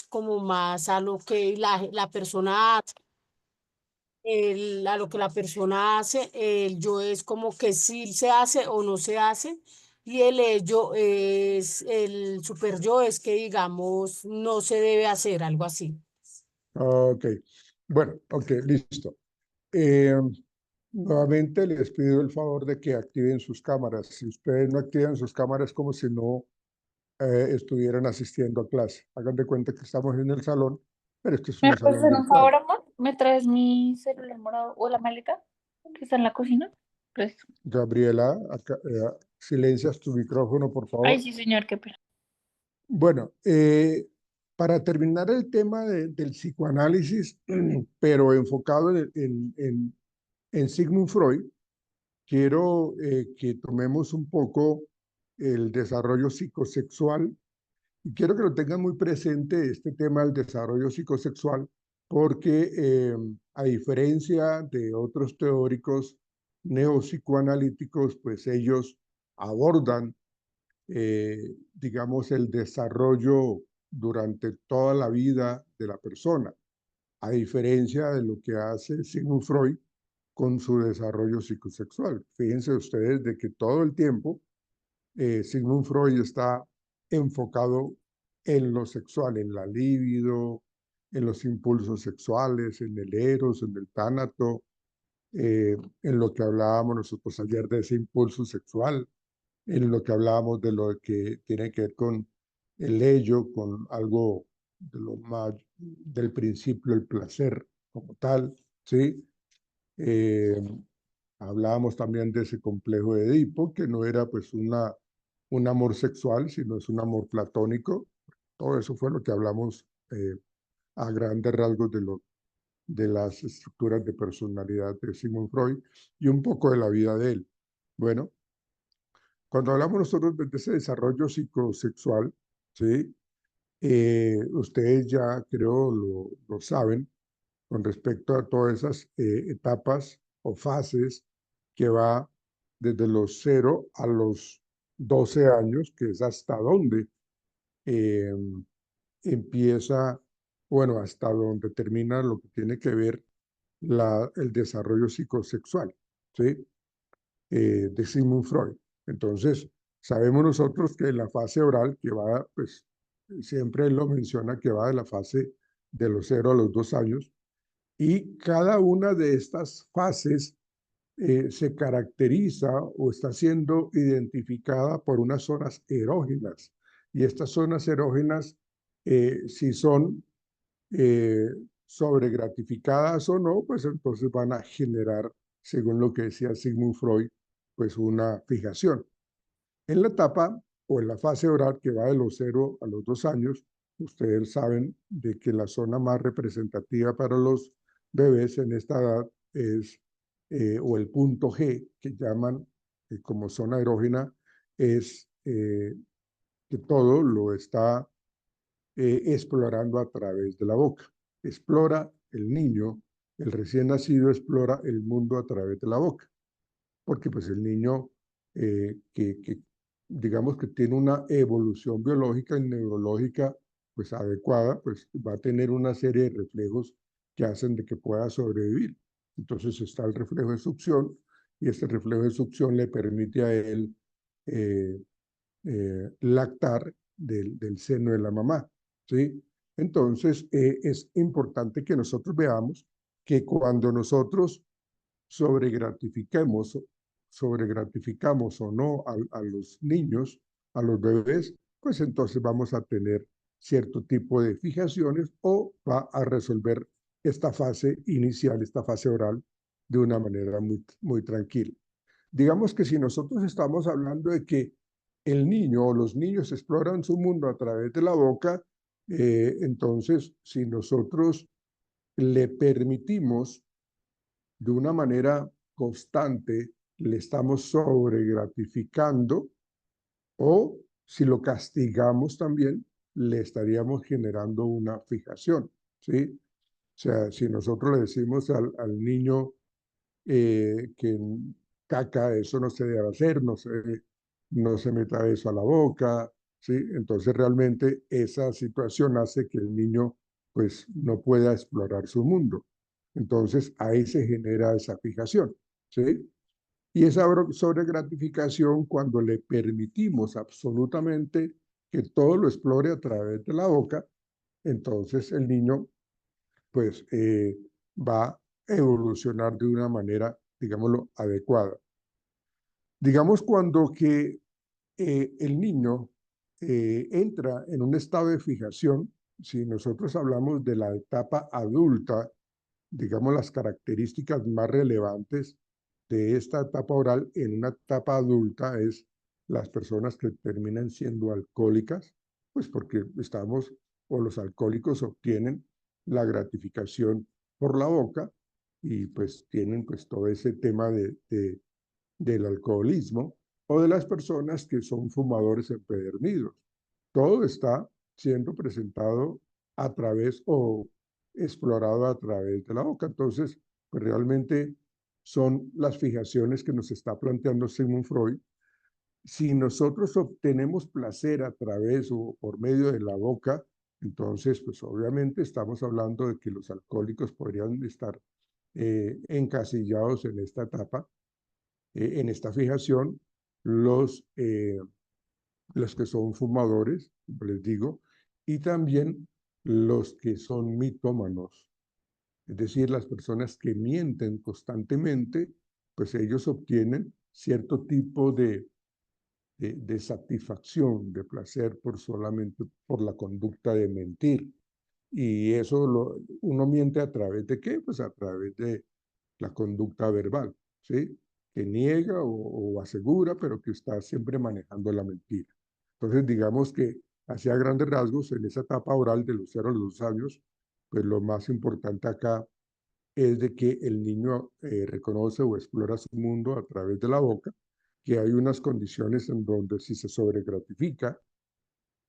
como más a lo que la persona hace, a lo que la persona hace, el yo es como que sí se hace o no se hace, y el ello es, el super yo es que digamos no se debe hacer, algo así. Ok, bueno, ok, listo. Eh, Nuevamente les pido el favor de que activen sus cámaras. Si ustedes no activan sus cámaras, es como si no estuvieran asistiendo a clase. Hagan de cuenta que estamos en el salón, pero esto es ¿Me un puedes salón hacer un virtual. favor, amor? ¿Me traes mi celular morado o la maleta que está en la cocina? Gracias. Gabriela, silencias tu micrófono, por Ay, favor. sí, señor, qué pena. Bueno, para terminar el tema del psicoanálisis, pero enfocado en Sigmund Freud, quiero que tomemos un poco el desarrollo psicosexual y quiero que lo tengan muy presente este tema del desarrollo psicosexual, porque a diferencia de otros teóricos neopsicoanalíticos, pues ellos abordan, digamos, el desarrollo durante toda la vida de la persona, a diferencia de lo que hace Sigmund Freud con su desarrollo psicosexual. Fíjense ustedes de que todo el tiempo Sigmund Freud está enfocado en lo sexual, en la libido, en los impulsos sexuales, en el eros, en el tánato, en lo que hablábamos nosotros ayer de ese impulso sexual, en lo que hablábamos de lo que tiene que ver con el ello, con algo de lo más del principio, el placer como tal, ¿sí? Eh, Hablábamos también de ese complejo de Edipo, que no era pues un amor sexual, sino es un amor platónico. Todo eso fue lo que hablamos a grandes rasgos de las estructuras de personalidad de Sigmund Freud y un poco de la vida de él. Bueno, cuando hablamos nosotros de ese desarrollo psicosexual, ¿sí? Ustedes ya creo lo saben con respecto a todas esas etapas o fases que va desde los 0 a los 12 años, que es hasta donde eh, empieza, bueno, hasta donde termina lo que tiene que ver el desarrollo psicosexual, ¿sí? De Sigmund Freud. Entonces, sabemos nosotros que la fase oral, que va, pues, siempre él lo menciona, que va de la fase de los 0 a los 2 años, y cada una de estas fases se caracteriza o está siendo identificada por unas zonas erógenas. Y estas zonas erógenas, si son eh, sobregratificadas o no, pues entonces van a generar, según lo que decía Sigmund Freud, pues una fijación. En la etapa o en la fase oral que va de los 0 a los 2 años, ustedes saben de que la zona más representativa para los bebés en esta edad es, o el punto G, que llaman como zona erógena, es que todo lo está explorando a través de la boca. Explora el niño, el recién nacido explora el mundo a través de la boca, porque pues el niño que digamos que tiene una evolución biológica y neurológica pues adecuada, pues va a tener una serie de reflejos que hacen de que pueda sobrevivir. Entonces está el reflejo de succión y este reflejo de succión le permite a él eh, lactar del seno de la mamá, ¿sí? Entonces es importante que nosotros veamos que cuando nosotros sobregratifiquemos, sobregratificamos o no a los niños, a los bebés, pues entonces vamos a tener cierto tipo de fijaciones o va a resolver esta fase inicial, esta fase oral, de una manera muy tranquila. Digamos que si nosotros estamos hablando de que el niño o los niños exploran su mundo a través de la boca, entonces si nosotros le permitimos de una manera constante, le estamos sobregratificando o si lo castigamos también, le estaríamos generando una fijación, ¿sí? O sea, si nosotros le decimos al niño que caca, eso no se debe hacer, no se meta eso a la boca, ¿sí? Entonces realmente esa situación hace que el niño pues no pueda explorar su mundo. Entonces ahí se genera esa fijación, ¿sí? Y esa sobregratificación, cuando le permitimos absolutamente que todo lo explore a través de la boca, entonces el niño pues va a evolucionar de una manera, digámoslo, adecuada. Digamos cuando que el niño entra en un estado de fijación, si nosotros hablamos de la etapa adulta, digamos las características más relevantes de esta etapa oral en una etapa adulta es las personas que terminan siendo alcohólicas, pues porque estamos, o los alcohólicos obtienen la gratificación por la boca y pues tienen pues todo ese tema del alcoholismo, o de las personas que son fumadores empedernidos. Todo está siendo presentado a través o explorado a través de la boca. Entonces, pues realmente son las fijaciones que nos está planteando Sigmund Freud. Si nosotros obtenemos placer a través o por medio de la boca, entonces, pues obviamente estamos hablando de que los alcohólicos podrían estar encasillados en esta etapa, en esta fijación. Los, eh, los que son fumadores, como les digo, y también los que son mitómanos, es decir, las personas que mienten constantemente, pues ellos obtienen cierto tipo de satisfacción, de placer por solamente por la conducta de mentir. Y eso uno miente a través de qué? Pues a través de la conducta verbal, ¿sí? Que niega o asegura, pero que está siempre manejando la mentira. Entonces, digamos que hacia grandes rasgos, en esa etapa oral de los 0 a los 2 años, pues lo más importante acá es de que el niño reconoce o explora su mundo a través de la boca, que hay unas condiciones en donde si se sobregratifica,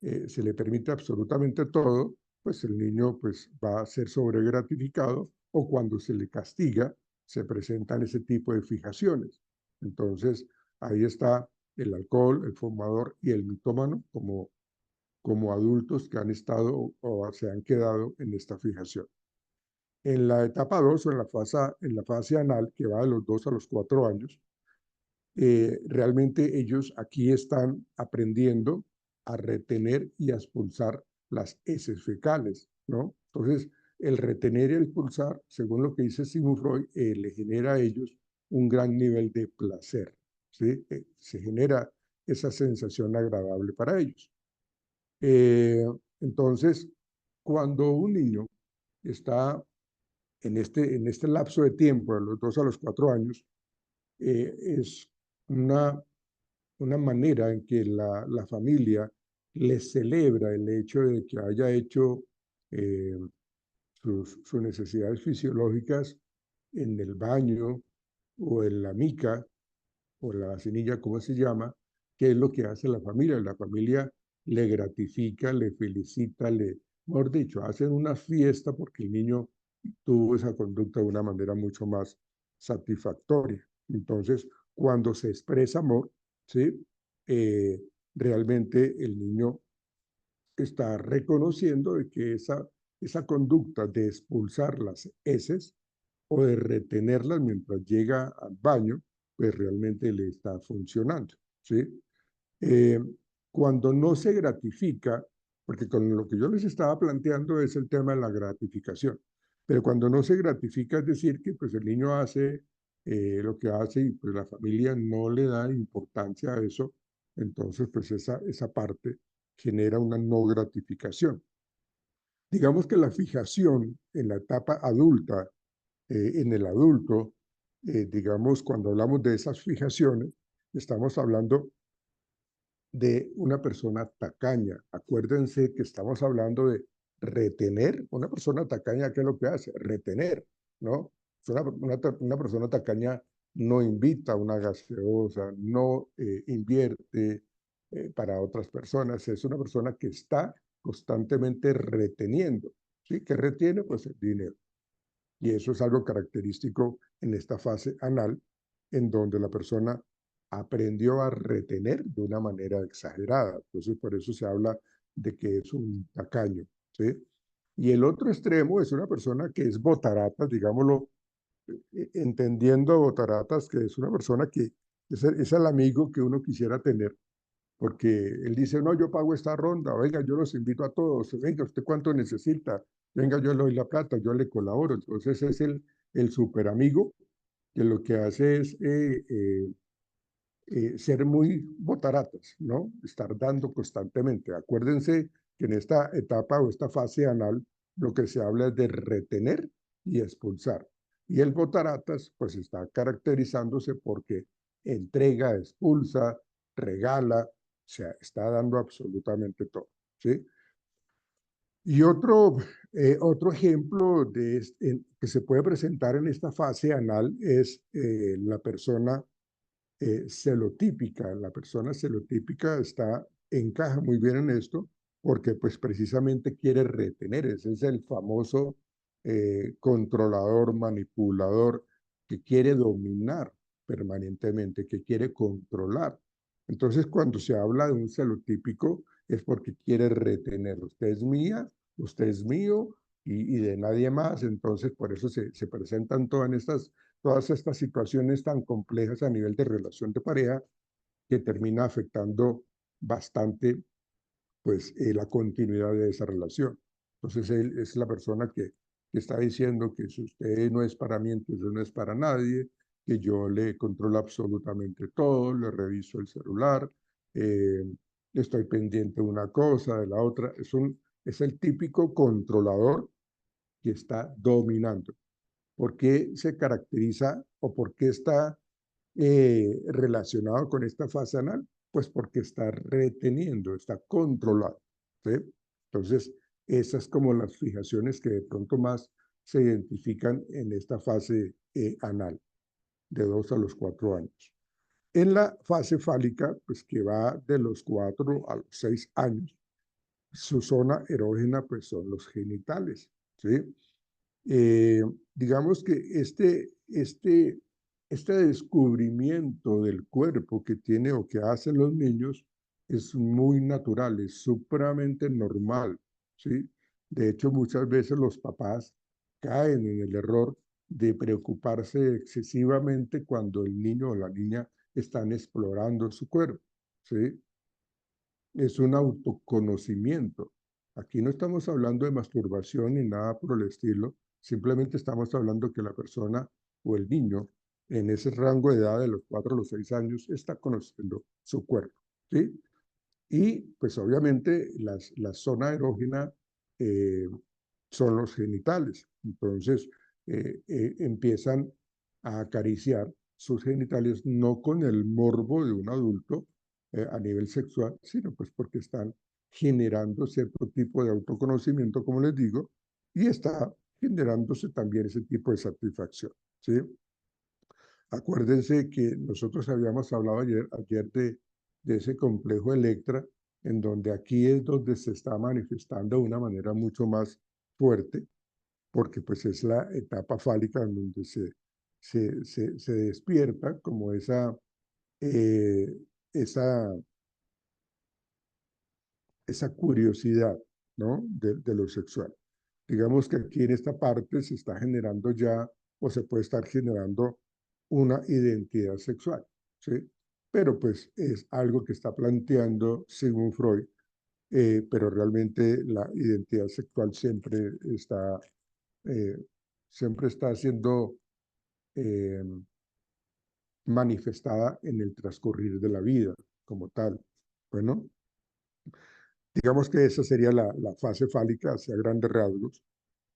se le permite absolutamente todo, pues el niño pues, va a ser sobregratificado, o cuando se le castiga, se presentan ese tipo de fijaciones. Entonces, ahí está el alcohol, el fumador y el mitómano como adultos que han estado o se han quedado en esta fijación. En la etapa 2 o en la fase anal, que va de los 2 a los 4 años, realmente ellos aquí están aprendiendo a retener y a expulsar las heces fecales, ¿no? Entonces, el retener y el expulsar, según lo que dice Sigmund Freud, le genera a ellos un gran nivel de placer, ¿sí? Se genera esa sensación agradable para ellos. Eh, entonces, cuando un niño está en este lapso de tiempo, de los 2 a los 4 años, es una manera en que la familia les celebra el hecho de que haya hecho eh, sus necesidades fisiológicas en el baño o en la mica o la vacinilla, como se llama, que es lo que hace la familia. La familia le gratifica, le felicita, mejor dicho, hacen una fiesta porque el niño tuvo esa conducta de una manera mucho más satisfactoria. Entonces, cuando se expresa amor, ¿sí? Eh, realmente el niño está reconociendo de que esa conducta de expulsar las heces o de retenerlas mientras llega al baño, pues realmente le está funcionando, ¿sí? Eh, Cuando no se gratifica, porque con lo que yo les estaba planteando es el tema de la gratificación, pero cuando no se gratifica es decir que pues el niño hace lo que hace y pues la familia no le da importancia a eso, entonces pues esa parte genera una no gratificación. Digamos que la fijación en la etapa adulta, en el adulto, digamos, cuando hablamos de esas fijaciones, estamos hablando de una persona tacaña. Acuérdense que estamos hablando de retener. Una persona tacaña, ¿qué es lo que hace? Retener, ¿no? Una persona tacaña no invita a una gaseosa, no invierte para otras personas. Es una persona que está constantemente reteniendo. ¿Sí? ¿Qué retiene? Pues el dinero. Y eso es algo característico en esta fase anal, en donde la persona aprendió a retener de una manera exagerada. Entonces, por eso se habla de que es un tacaño, ¿sí? Y el otro extremo es una persona que es botaratas, digámoslo, entendiendo botaratas, que es una persona que es el amigo que uno quisiera tener, porque él dice, no, yo pago esta ronda, venga, yo los invito a todos, venga, ¿usted cuánto necesita? Venga, yo le doy la plata, yo le colaboro. Entonces es el super amigo que lo que hace es ser muy botaratas, ¿no? Estar dando constantemente. Acuérdense que en esta etapa o esta fase anal lo que se habla es de retener y expulsar. Y el botaratas pues está caracterizándose porque entrega, expulsa, regala, o sea, está dando absolutamente todo, ¿sí? Y otro ejemplo que se puede presentar en esta fase anal es la persona celotípica. La persona celotípica encaja muy bien en esto porque pues precisamente quiere retener. Ese es el famoso controlador, manipulador que quiere dominar permanentemente, que quiere controlar. Entonces, cuando se habla de un celotípico es porque quiere retener. Usted es mía, usted es mío y de nadie más. Entonces, por eso se presentan todas estas situaciones tan complejas a nivel de relación de pareja que termina afectando bastante pues la continuidad de esa relación. Entonces él es la persona que está diciendo que si usted no es para mí, entonces no es para nadie, que yo le controlo absolutamente todo, le reviso el celular, eh, estoy pendiente de una cosa, de la otra. Es el típico controlador que está dominando. ¿Por qué se caracteriza o por qué está relacionado con esta fase anal? Pues porque está reteniendo, está controlado, ¿sí? Entonces, esas como las fijaciones que de pronto más se identifican en esta fase anal, de 2 a los 4 años. En la fase fálica, pues que va de los 4 a los 6 años, su zona erógena pues son los genitales, ¿sí? Eh, digamos que este descubrimiento del cuerpo que tiene o que hacen los niños es muy natural, es supremamente normal, ¿sí? De hecho, muchas veces los papás caen en el error de preocuparse excesivamente cuando el niño o la niña están explorando su cuerpo, ¿sí? Es un autoconocimiento. Aquí no estamos hablando de masturbación ni nada por el estilo, simplemente estamos hablando que la persona o el niño en ese rango de edad de los 4 a los 6 años está conociendo su cuerpo, ¿sí? Y pues obviamente la zona erógena eh, son los genitales. Entonces empiezan a acariciar sus genitales no con el morbo de un adulto a nivel sexual, sino pues porque están generando cierto tipo de autoconocimiento, como les digo, y está generándose también ese tipo de satisfacción, ¿sí? Acuérdense que nosotros habíamos hablado ayer de ese complejo Electra, en donde aquí es donde se está manifestando de una manera mucho más fuerte, porque pues es la etapa fálica en donde se despierta como eh, esa, esa curiosidad, ¿no? De lo sexual. Digamos que aquí en esta parte se está generando ya, o se puede estar generando una identidad sexual, ¿sí? Pero pues es algo que está planteando Sigmund Freud, pero realmente la identidad sexual eh, siempre está siendo eh, manifestada en el transcurrir de la vida como tal. Bueno, digamos que esa sería la fase fálica hacia grandes rasgos.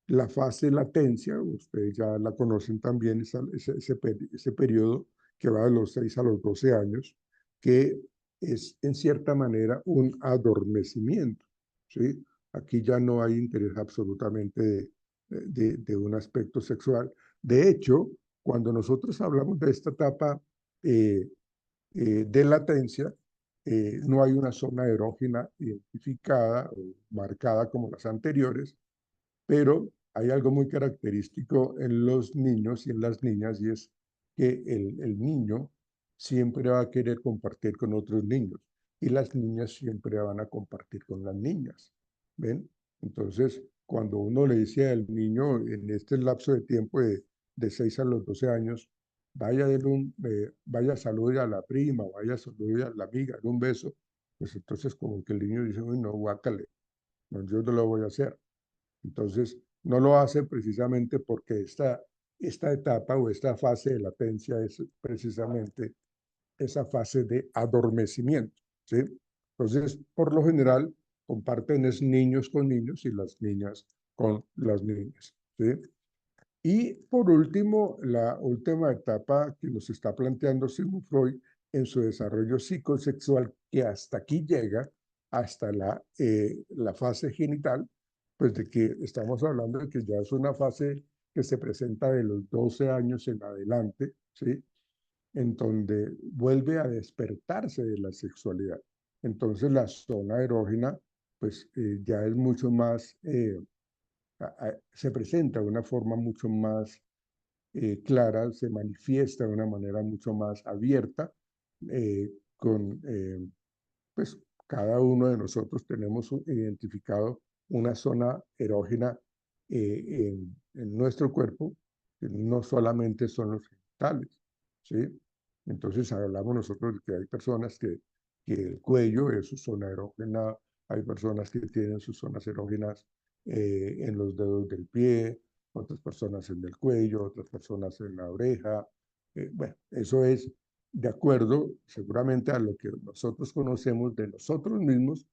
La fase latencia, ustedes ya la conocen también, ese periodo que va de los 6 a los 12 años, que es en cierta manera un adormecimiento, ¿sí? Aquí ya no hay interés absolutamente de un aspecto sexual. De hecho, cuando nosotros hablamos de esta etapa eh, de latencia, no hay una zona erógena identificada o marcada como las anteriores, pero hay algo muy característico en los niños y en las niñas y es que el niño siempre va a querer compartir con otros niños y las niñas siempre van a compartir con las niñas. ¿Ven? Entonces, cuando uno le dice al niño en este lapso de tiempo de 6 a los 12 años, vaya salude a la prima, vaya salude a la amiga, dé un beso, pues entonces como que el niño dice, uy, no, guácale, no, yo no lo voy a hacer. Entonces, no lo hace precisamente porque esta etapa o esta fase de latencia es precisamente esa fase de adormecimiento, ¿sí? Entonces, por lo general, comparten es niños con niños y las niñas con las niñas, ¿sí? Y por último, la última etapa que nos está planteando Sigmund Freud en su desarrollo psicosexual, que hasta aquí llega, hasta la fase genital, pues de que estamos hablando de que ya es una fase que se presenta de los 12 años en adelante, ¿sí? En donde vuelve a despertarse de la sexualidad. Entonces la zona erógena, pues ya es mucho más, se presenta de una forma mucho más clara, se manifiesta de una manera mucho más abierta, con, pues cada uno de nosotros tenemos identificado una zona erógena en nuestro cuerpo, que no solamente son los genitales, ¿sí? Entonces hablamos nosotros de que hay personas que el cuello es su zona erógena, hay personas que tienen sus zonas erógenas en los dedos del pie, otras personas en el cuello, otras personas en la oreja. Bueno, eso es de acuerdo seguramente a lo que nosotros conocemos de nosotros mismos,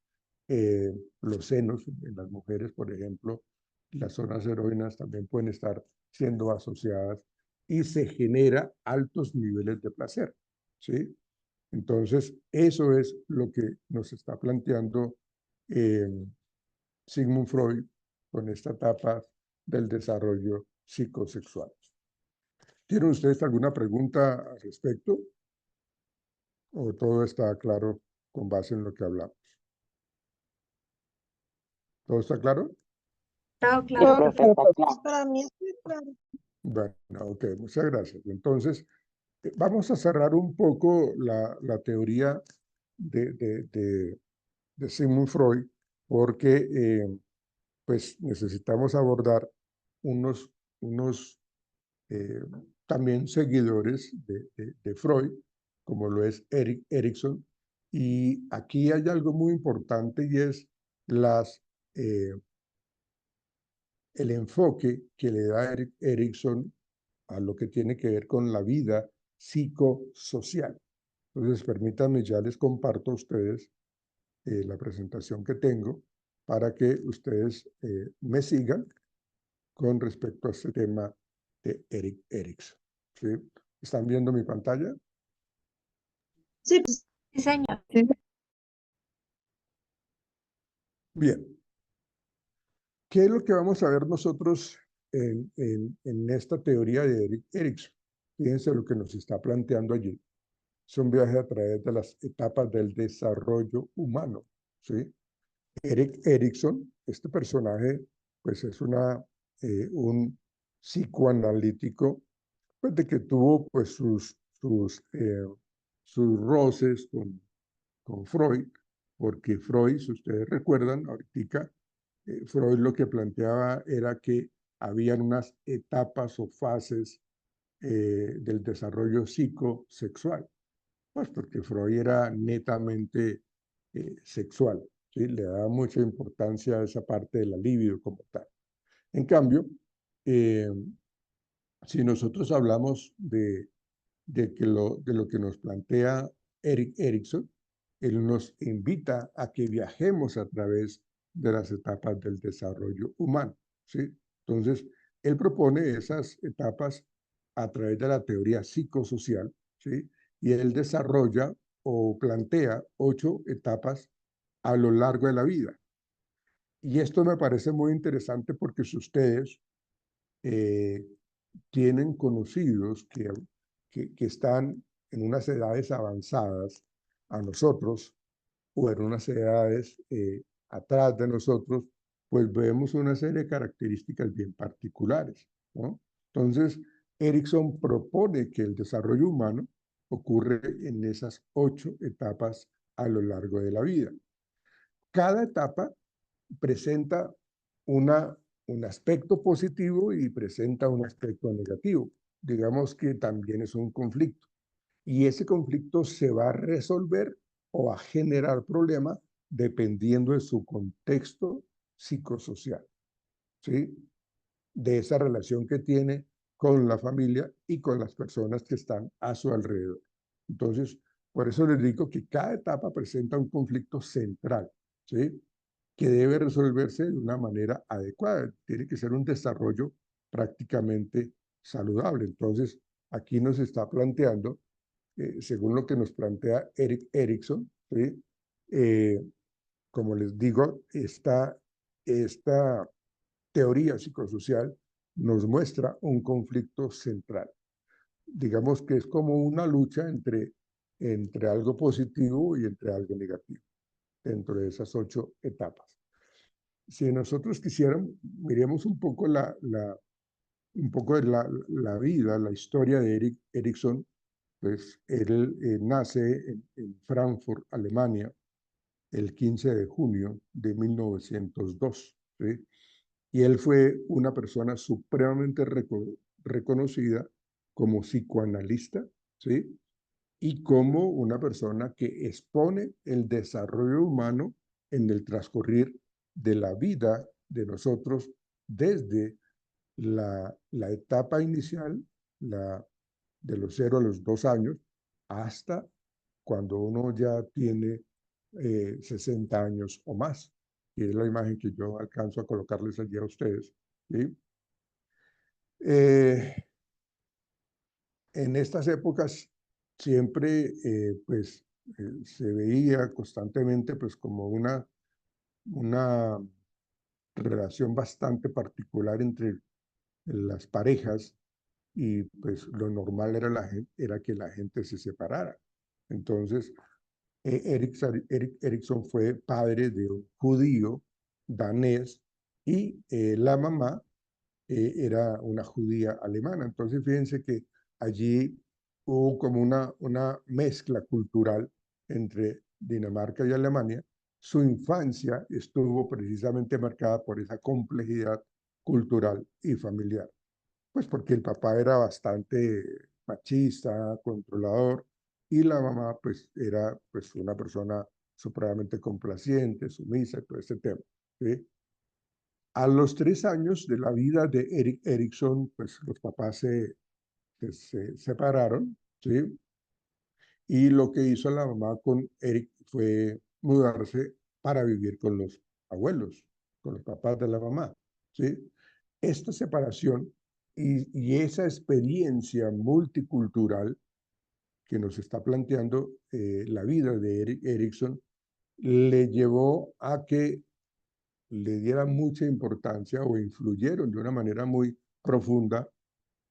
los senos en las mujeres, por ejemplo, las zonas erógenas también pueden estar siendo asociadas y se genera altos niveles de placer, ¿sí? Entonces, eso es lo que nos está planteando eh, Sigmund Freud con esta etapa del desarrollo psicosexual. ¿Tienen ustedes alguna pregunta al respecto? ¿O todo está claro con base en lo que hablamos? ¿Todo está claro? Claro, Sí, claro. profe, está claro. Para mí es muy claro. Bueno, ok, muchas gracias. Entonces, vamos a cerrar un poco la teoría de Sigmund Freud, porque pues necesitamos abordar unos eh, también seguidores de Freud, como lo es Erik Erikson. Y aquí hay algo muy importante y es las, eh, el enfoque que le da Erikson a lo que tiene que ver con la vida psicosocial. Entonces, permítanme, ya les comparto a ustedes la presentación que tengo para que ustedes me sigan con respecto a este tema de Erik Erikson. ¿Sí? ¿Están viendo mi pantalla? Sí, pues, Sí, señor. Bien. ¿Qué es lo que vamos a ver nosotros en esta teoría de Erik Erikson? Fíjense lo que nos está planteando allí. Es un viaje a través de las etapas del desarrollo humano, ¿sí? Erik Erikson, este personaje, pues es un psicoanalítico, pues de que tuvo pues sus roces con Freud, porque Freud, si ustedes recuerdan, ahorita, Freud lo que planteaba era que habían unas etapas o fases del desarrollo psicosexual, pues porque Freud era netamente sexual, ¿sí? Le daba mucha importancia a esa parte de la libido como tal. En cambio, eh, si nosotros hablamos de lo que nos plantea Erik Erikson, él nos invita a que viajemos a través de las etapas del desarrollo humano, ¿sí? Entonces, él propone esas etapas a través de la teoría psicosocial, ¿sí? Y él desarrolla o plantea 8 etapas a lo largo de la vida. Y esto me parece muy interesante porque si ustedes eh, tienen conocidos que están en unas edades avanzadas a nosotros o en unas edades atrás de nosotros, pues vemos una serie de características bien particulares, ¿no? Entonces, Erikson propone que el desarrollo humano ocurre en esas 8 etapas a lo largo de la vida. Cada etapa presenta un aspecto positivo y presenta un aspecto negativo. Digamos que también es un conflicto. Y ese conflicto se va a resolver o a generar problemas dependiendo de su contexto psicosocial, ¿sí? De esa relación que tiene con la familia y con las personas que están a su alrededor. Entonces, por eso les digo que cada etapa presenta un conflicto central, ¿sí? Que debe resolverse de una manera adecuada. Tiene que ser un desarrollo prácticamente saludable. Entonces, aquí nos está planteando, según lo que nos plantea Erik Erikson, ¿sí? Como les digo, esta teoría psicosocial nos muestra un conflicto central. Digamos que es como una lucha entre algo positivo y entre algo negativo, dentro de esas 8 etapas. Si nosotros quisiéramos, miremos un poco un poco de la vida, la historia de Erik Erikson, pues él nace en Frankfurt, Alemania, el 15 de junio de 1902, ¿sí? Y él fue una persona supremamente reconocida como psicoanalista, ¿sí? Y como una persona que expone el desarrollo humano en el transcurrir de la vida de nosotros desde la etapa inicial, de los 0 a los 2 años, hasta cuando uno ya tiene 60 años o más. Y es la imagen que yo alcanzo a colocarles allí a ustedes, ¿sí? Eh, en estas épocas siempre se veía constantemente pues como una relación bastante particular entre las parejas y pues lo normal era que la gente se separara. Entonces, Erik Erikson fue padre de un judío danés y la mamá era una judía alemana. Entonces, fíjense que allí hubo como una mezcla cultural entre Dinamarca y Alemania. Su infancia estuvo precisamente marcada por esa complejidad cultural y familiar. Pues porque el papá era bastante machista, controlador, y la mamá pues era pues una persona supremamente complaciente, sumisa, todo este tema, ¿sí? A los 3 años de la vida de Erik Erikson, pues los papás se separaron, ¿sí? Y lo que hizo la mamá con Erik fue mudarse para vivir con los abuelos, con los papás de la mamá, ¿sí? Esta separación y esa experiencia multicultural que nos está planteando la vida de Erik Erikson le llevó a que le diera mucha importancia o influyeron de una manera muy profunda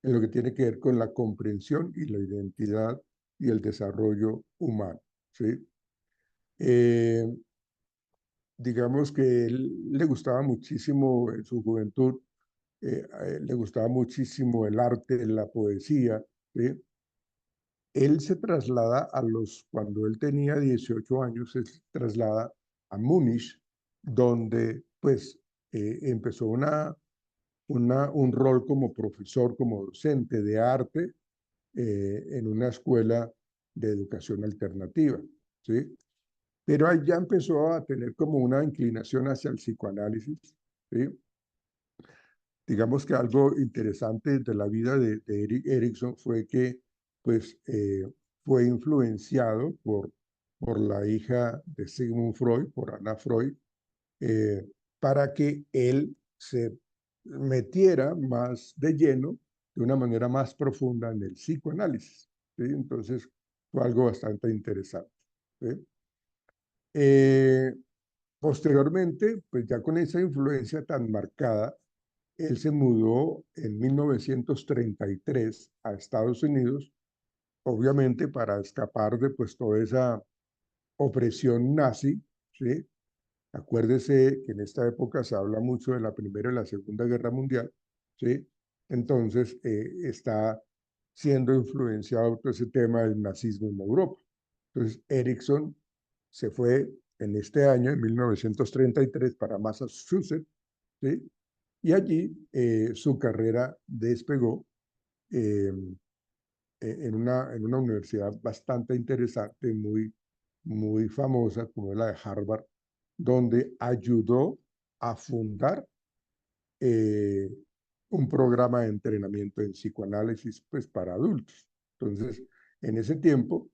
en lo que tiene que ver con la comprensión y la identidad y el desarrollo humano, ¿sí? Eh, digamos que él le gustaba muchísimo en su juventud, le gustaba muchísimo el arte, la poesía, ¿sí? Él se traslada cuando él tenía 18 años, se traslada a Múnich, donde pues empezó un rol como profesor, como docente de arte en una escuela de educación alternativa, ¿sí? Pero ahí ya empezó a tener como una inclinación hacia el psicoanálisis, ¿sí? Digamos que algo interesante de la vida de Erik Erikson fue que pues, fue influenciado por la hija de Sigmund Freud, por Anna Freud, eh, para que él se metiera más de lleno, de una manera más profunda en el psicoanálisis, ¿sí? Entonces fue algo bastante interesante, ¿sí? Eh, Posteriormente, pues ya con esa influencia tan marcada, él se mudó en 1933 a Estados Unidos, obviamente para escapar de pues toda esa opresión nazi, ¿sí? Acuérdese que en esta época se habla mucho de la Primera y la Segunda Guerra Mundial, ¿sí? Entonces siendo influenciado por ese tema del nazismo en Europa. Entonces, Erickson se fue en este año, en 1933, para Massachusetts, ¿sí? Y allí su carrera despegó eh, en una universidad bastante interesante, muy famosa, como la de Harvard, donde ayudó a fundar eh, un programa de entrenamiento en psicoanálisis pues, para adultos. Entonces, en ese tiempo,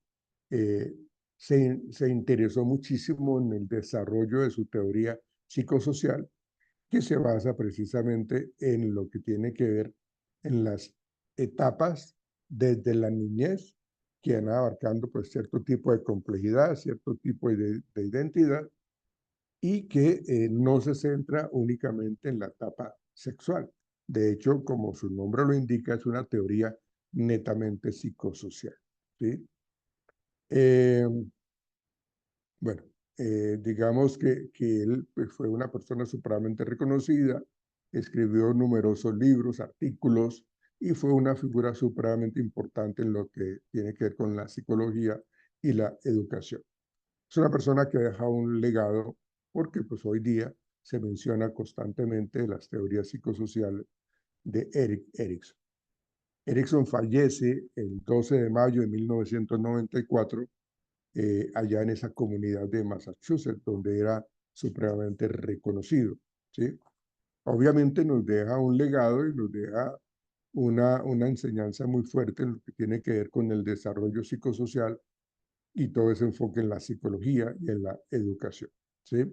eh, se interesó muchísimo en el desarrollo de su teoría psicosocial, que se basa precisamente en lo que tiene que ver en las etapas desde la niñez, que van abarcando pues, cierto tipo de complejidad, cierto tipo de identidad, y que no se centra únicamente en la etapa sexual. De hecho, como su nombre lo indica, es una teoría netamente psicosocial, ¿sí? Eh, bueno, digamos que él pues, fue una persona supremamente reconocida, escribió numerosos libros, artículos, y fue una figura supremamente importante en lo que tiene que ver con la psicología y la educación. Es una persona que deja un legado porque pues, hoy día se menciona constantemente las teorías psicosociales de Erickson. Erickson fallece el 12 de mayo de 1994 allá en esa comunidad de Massachusetts, donde era supremamente reconocido, ¿sí? Obviamente nos deja un legado y nos deja una enseñanza muy fuerte en lo que tiene que ver con el desarrollo psicosocial y todo ese enfoque en la psicología y en la educación, ¿sí?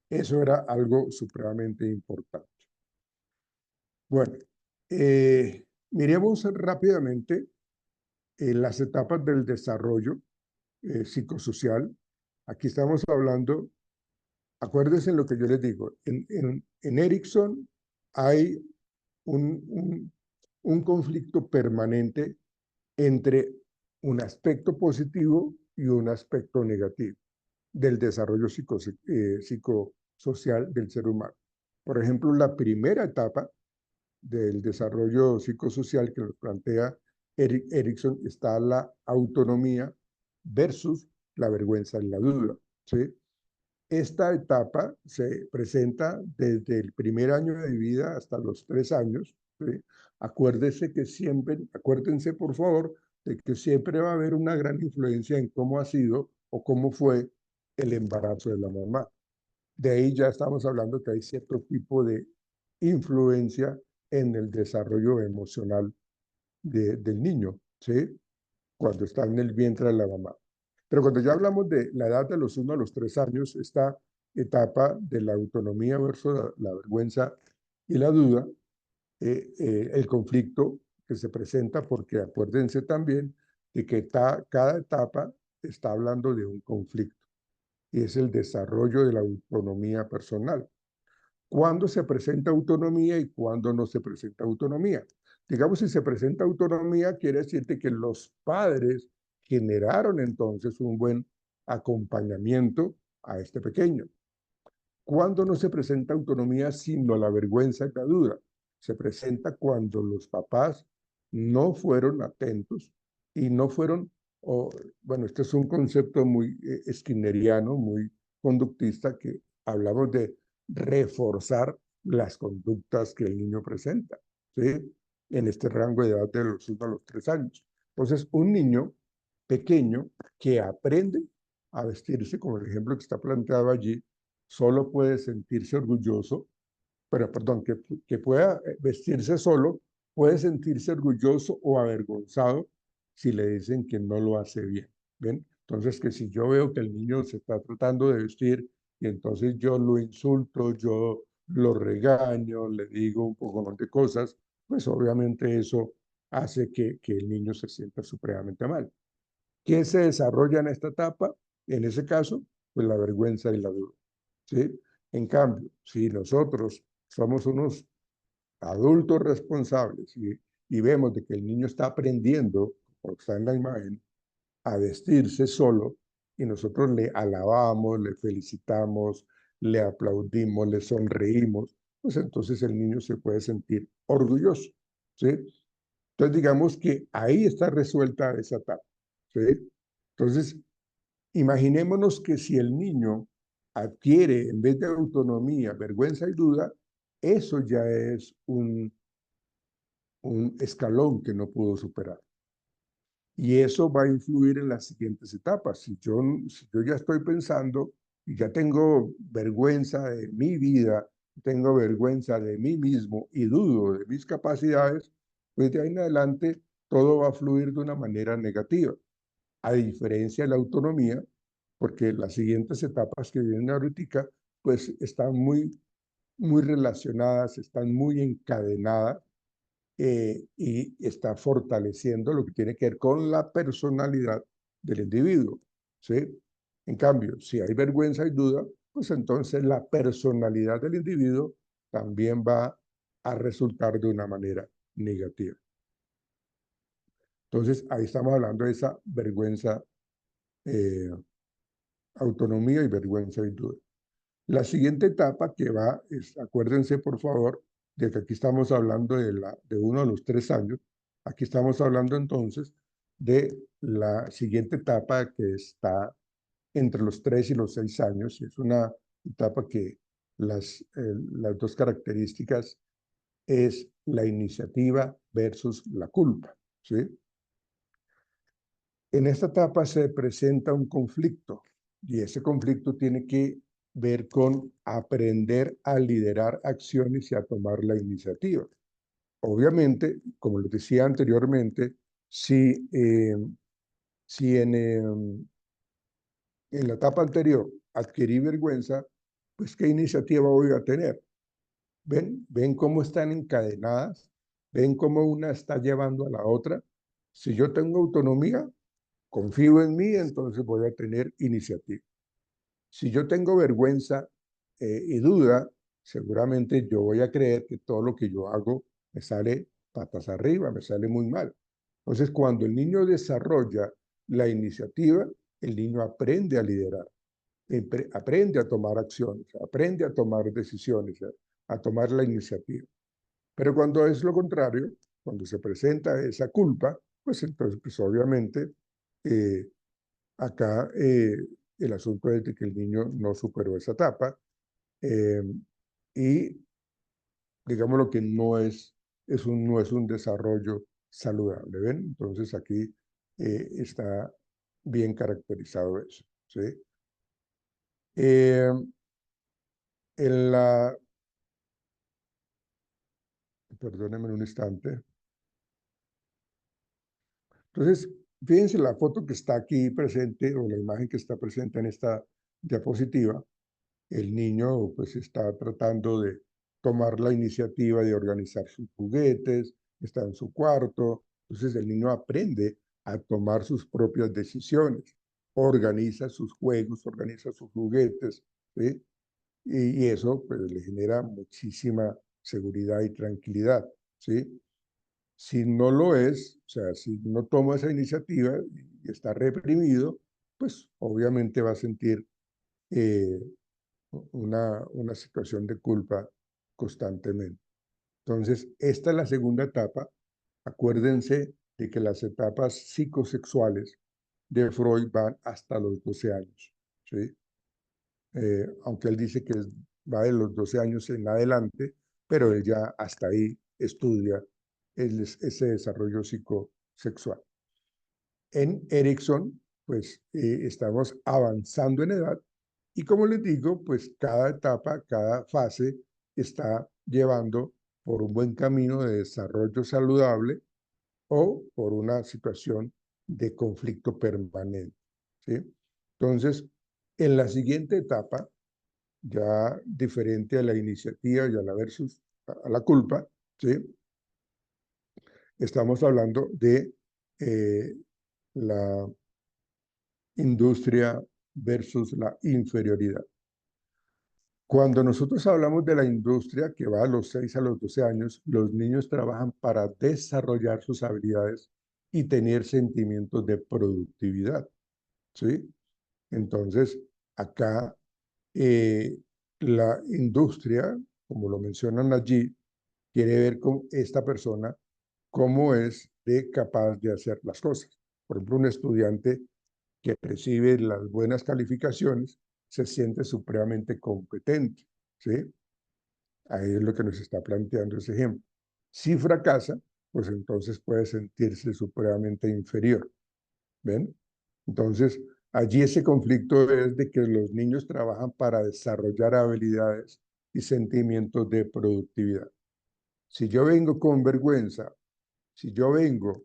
Eso era algo supremamente importante. Bueno, miremos rápidamente las etapas del desarrollo psicosocial. Aquí estamos hablando, acuérdense en lo que yo les digo, en Erickson hay un, un conflicto permanente entre un aspecto positivo y un aspecto negativo del desarrollo psicosocial del ser humano. Por ejemplo, la primera etapa del desarrollo psicosocial que nos plantea Erickson está la autonomía versus la vergüenza y la duda, ¿sí? Esta etapa se presenta desde el primer año de vida hasta los 3 años, ¿sí? Acuérdense por favor, de que siempre va a haber una gran influencia en cómo ha sido o cómo fue el embarazo de la mamá. De ahí ya estamos hablando que hay cierto tipo de influencia en el desarrollo emocional del niño, ¿sí? Cuando está en el vientre de la mamá. Pero cuando ya hablamos de la edad de los 1 a los 3 años, esta etapa de la autonomía versus la vergüenza y la duda, el conflicto que se presenta, porque acuérdense también de que cada etapa está hablando de un conflicto y es el desarrollo de la autonomía personal. ¿Cuándo se presenta autonomía y cuándo no se presenta autonomía? Digamos, si se presenta autonomía, quiere decirte que los padres generaron entonces un buen acompañamiento a este pequeño. ¿Cuándo no se presenta autonomía sino la vergüenza y la duda? Se presenta cuando los papás no fueron atentos y no fueron, bueno, este es un concepto muy skinneriano, muy conductista, que hablamos de reforzar las conductas que el niño presenta, ¿sí? En este rango de edad de los 1 a los 3 años. Entonces, un niño pequeño que aprende a vestirse, como el ejemplo que está planteado allí, solo puede sentirse orgulloso, pero perdón, que pueda vestirse solo, puede sentirse orgulloso o avergonzado si le dicen que no lo hace bien. ¿Ven? Entonces, que si yo veo que el niño se está tratando de vestir y entonces yo lo insulto, yo lo regaño, le digo un poco de cosas, pues obviamente eso hace que el niño se sienta supremamente mal. ¿Qué se desarrolla en esta etapa? En ese caso, pues la vergüenza y la duda, ¿sí? En cambio, si nosotros somos unos adultos responsables y vemos de que el niño está aprendiendo, como está en la imagen, a vestirse solo, y nosotros le alabamos, le felicitamos, le aplaudimos, le sonreímos, pues entonces el niño se puede sentir orgulloso, ¿sí? Entonces, digamos que ahí está resuelta esa etapa, ¿sí? Entonces, imaginémonos que si el niño adquiere, en vez de autonomía, vergüenza y duda, eso ya es un escalón que no pudo superar. Y eso va a influir en las siguientes etapas. Si yo ya estoy pensando y ya tengo vergüenza de mi vida, tengo vergüenza de mí mismo y dudo de mis capacidades, pues de ahí en adelante todo va a fluir de una manera negativa, a diferencia de la autonomía, porque las siguientes etapas que vienen ahorita, pues están muy relacionadas, están muy encadenadas y está fortaleciendo lo que tiene que ver con la personalidad del individuo, ¿sí? En cambio, si hay vergüenza y duda, pues entonces la personalidad del individuo también va a resultar de una manera negativa. Entonces, ahí estamos hablando de esa vergüenza, autonomía y vergüenza y duda. La siguiente etapa que va es, acuérdense por favor, de que aquí estamos hablando de 1 a los 3 años, aquí estamos hablando entonces de la siguiente etapa que está entre los 3 y los 6 años, y es una etapa que las dos características es la iniciativa versus la culpa, ¿sí? En esta etapa se presenta un conflicto y ese conflicto tiene que ver con aprender a liderar acciones y a tomar la iniciativa. Obviamente, como les decía anteriormente, si en la etapa anterior adquirí vergüenza, pues ¿qué iniciativa voy a tener? ¿Ven cómo están encadenadas? ¿Ven cómo una está llevando a la otra? Si yo tengo autonomía, confío en mí, entonces voy a tener iniciativa. Si yo tengo vergüenza y duda, seguramente yo voy a creer que todo lo que yo hago me sale patas arriba, me sale muy mal. Entonces, cuando el niño desarrolla la iniciativa, el niño aprende a liderar, aprende a tomar acciones, aprende a tomar decisiones, a tomar la iniciativa. Pero cuando es lo contrario, cuando se presenta esa culpa, pues entonces, pues obviamente, eh, acá el asunto es de que el niño no superó esa etapa eh, y digamos lo que no es un desarrollo saludable, ¿ven? Entonces aquí está bien caracterizado eso, ¿sí? Eh, en la, perdónenme un instante. Entonces, fíjense la foto que está aquí presente o la imagen que está presente en esta diapositiva. El niño pues está tratando de tomar la iniciativa de organizar sus juguetes, está en su cuarto, entonces el niño aprende a tomar sus propias decisiones, organiza sus juegos, organiza sus juguetes, ¿sí? Y eso pues le genera muchísima seguridad y tranquilidad, ¿sí? Si no lo es, o sea, si no toma esa iniciativa y está reprimido, pues obviamente va a sentir eh, una situación de culpa constantemente. Entonces, esta es la segunda etapa. Acuérdense de que las etapas psicosexuales de Freud van hasta los 12 años, ¿sí? Aunque él dice que va de los 12 años en adelante, pero él ya hasta ahí estudia ese desarrollo psicosexual. En Erickson, pues estamos avanzando en edad y como les digo, pues cada etapa, cada fase está llevando por un buen camino de desarrollo saludable o por una situación de conflicto permanente, ¿sí? Entonces, en la siguiente etapa, ya diferente a la iniciativa y a la versus a la culpa, ¿sí? Estamos hablando de eh, la industria versus la inferioridad. Cuando nosotros hablamos de la industria que va a los 6 a los 12 años, los niños trabajan para desarrollar sus habilidades y tener sentimientos de productividad, ¿sí? Entonces, acá la industria, como lo mencionan allí, quiere ver con esta persona cómo es de capaz de hacer las cosas. Por ejemplo, un estudiante que recibe las buenas calificaciones se siente supremamente competente, ¿sí? Ahí es lo que nos está planteando ese ejemplo. Si fracasa, pues entonces puede sentirse supremamente inferior, ¿ven? Entonces, allí ese conflicto es de que los niños trabajan para desarrollar habilidades y sentimientos de productividad. Si yo vengo con vergüenza, si yo vengo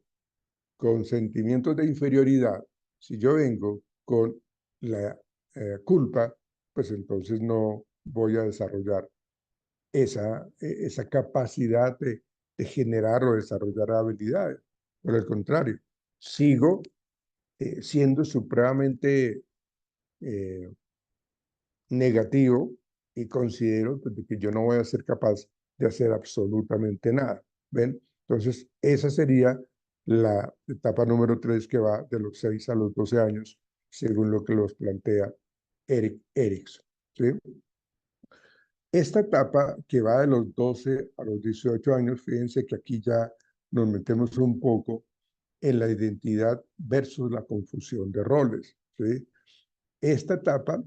con sentimientos de inferioridad, si yo vengo con la culpa, pues entonces no voy a desarrollar esa capacidad de generar o desarrollar habilidades. Por el contrario, sigo siendo supremamente eh, negativo y considero pues, de que yo no voy a ser capaz de hacer absolutamente nada. ¿Ven? Entonces, esa sería la etapa número 3 que va de los 6 a los 12 años, según lo que los plantea Eric Erikson. ¿Sí? Esta etapa que va de los 12 a los 18 años, fíjense que aquí ya nos metemos un poco en la identidad versus la confusión de roles. ¿Sí? Esta etapa,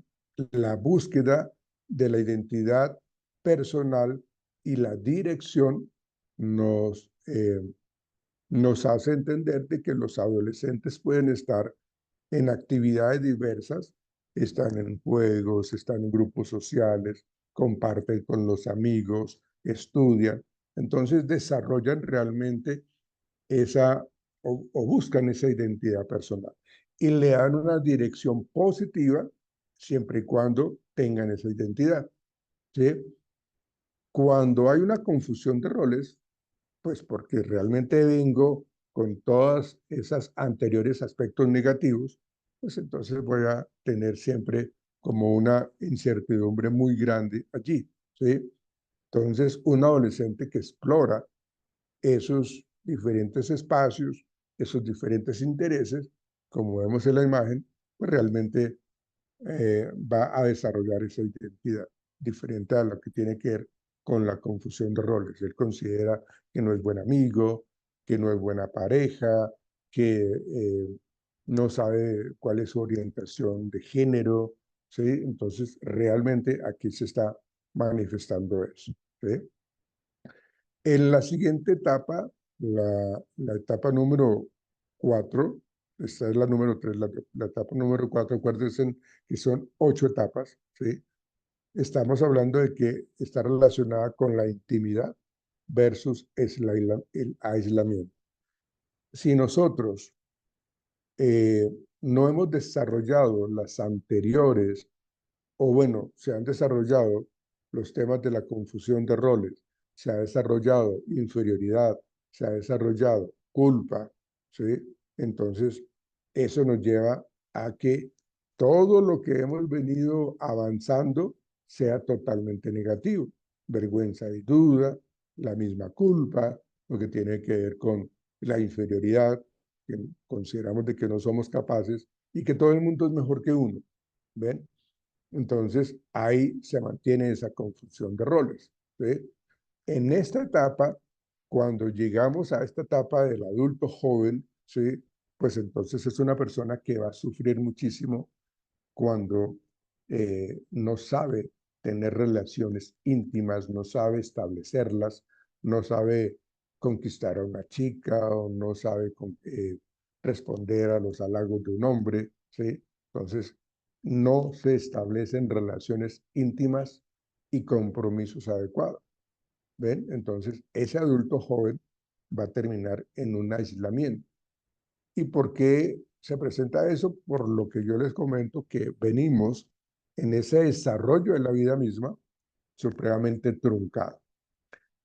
la búsqueda de la identidad personal y la dirección nos hace entender de que los adolescentes pueden estar en actividades diversas, están en juegos, están en grupos sociales, comparten con los amigos, estudian, entonces desarrollan realmente esa o buscan esa identidad personal y le dan una dirección positiva siempre y cuando tengan esa identidad. ¿Sí? Cuando hay una confusión de roles, pues porque realmente vengo con todas esas anteriores aspectos negativos, pues entonces voy a tener siempre como una incertidumbre muy grande allí, ¿sí? Entonces, un adolescente que explora esos diferentes espacios, esos diferentes intereses, como vemos en la imagen, pues realmente va a desarrollar esa identidad diferente a lo que tiene que ver con la confusión de roles. Él considera que no es buen amigo, que no es buena pareja, que no sabe cuál es su orientación de género, ¿sí? Entonces, realmente aquí se está manifestando eso, ¿sí? En la siguiente etapa, la etapa número 4, esta es la número 3, la etapa número 4, acuérdense que son 8 etapas, ¿sí? Estamos hablando de que está relacionada con la intimidad versus el aislamiento. Si nosotros no hemos desarrollado las anteriores, o bueno, se han desarrollado los temas de la confusión de roles, se ha desarrollado inferioridad, se ha desarrollado culpa, ¿sí? Entonces, eso nos lleva a que todo lo que hemos venido avanzando sea totalmente negativo. Vergüenza y duda, la misma culpa, lo que tiene que ver con la inferioridad, que consideramos de que no somos capaces y que todo el mundo es mejor que uno. ¿Ven? Entonces, ahí se mantiene esa confusión de roles. ¿Sí? En esta etapa, cuando llegamos a esta etapa del adulto joven, ¿sí? Pues entonces es una persona que va a sufrir muchísimo cuando no sabe tener relaciones íntimas, no sabe establecerlas, no sabe conquistar a una chica o no sabe responder a los halagos de un hombre, ¿sí? Entonces, no se establecen relaciones íntimas y compromisos adecuados. ¿Ven? Entonces, ese adulto joven va a terminar en un aislamiento. ¿Y por qué se presenta eso? Por lo que yo les comento, que venimos en ese desarrollo de la vida misma supremamente truncado.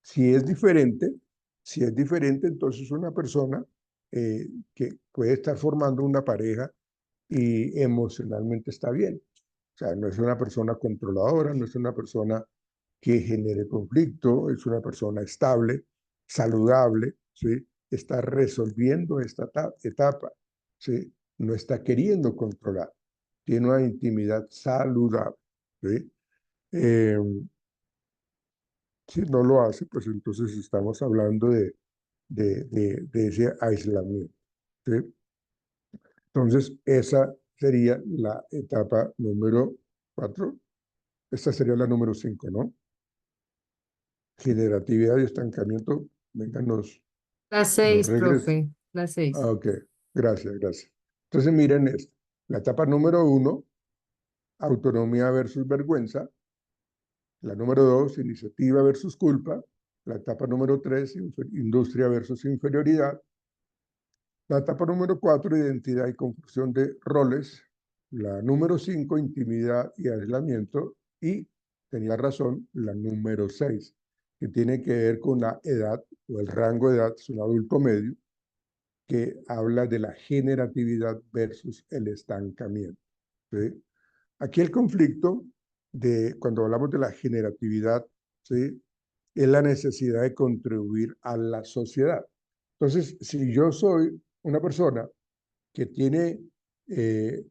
Si es diferente, si es diferente, entonces una persona que puede estar formando una pareja y emocionalmente está bien. O sea, no es una persona controladora, no es una persona que genere conflicto, es una persona estable, saludable, ¿sí? Está resolviendo esta etapa, ¿sí? No está queriendo controlar, tiene una intimidad saludable, ¿sí? Si no lo hace, pues entonces estamos hablando de ese aislamiento. ¿Sí? Entonces, esa sería la etapa número 4. Esta sería la número 5, ¿no? Generatividad y estancamiento. Vengan, La nos 6, regresa. profe, la 6. Ok, gracias, gracias. Entonces, miren esto. La etapa número 1, autonomía versus vergüenza. La número 2, iniciativa versus culpa. La etapa número 3, industria versus inferioridad. La etapa número 4, identidad y confusión de roles. La número 5, intimidad y aislamiento. Y, tenía razón, la número 6, que tiene que ver con la edad o el rango de edad, es un adulto medio, que habla de la generatividad versus el estancamiento. ¿Sí? Aquí el conflicto cuando hablamos de la generatividad, ¿sí? Es la necesidad de contribuir a la sociedad. Entonces, si yo soy una persona que tiene eh,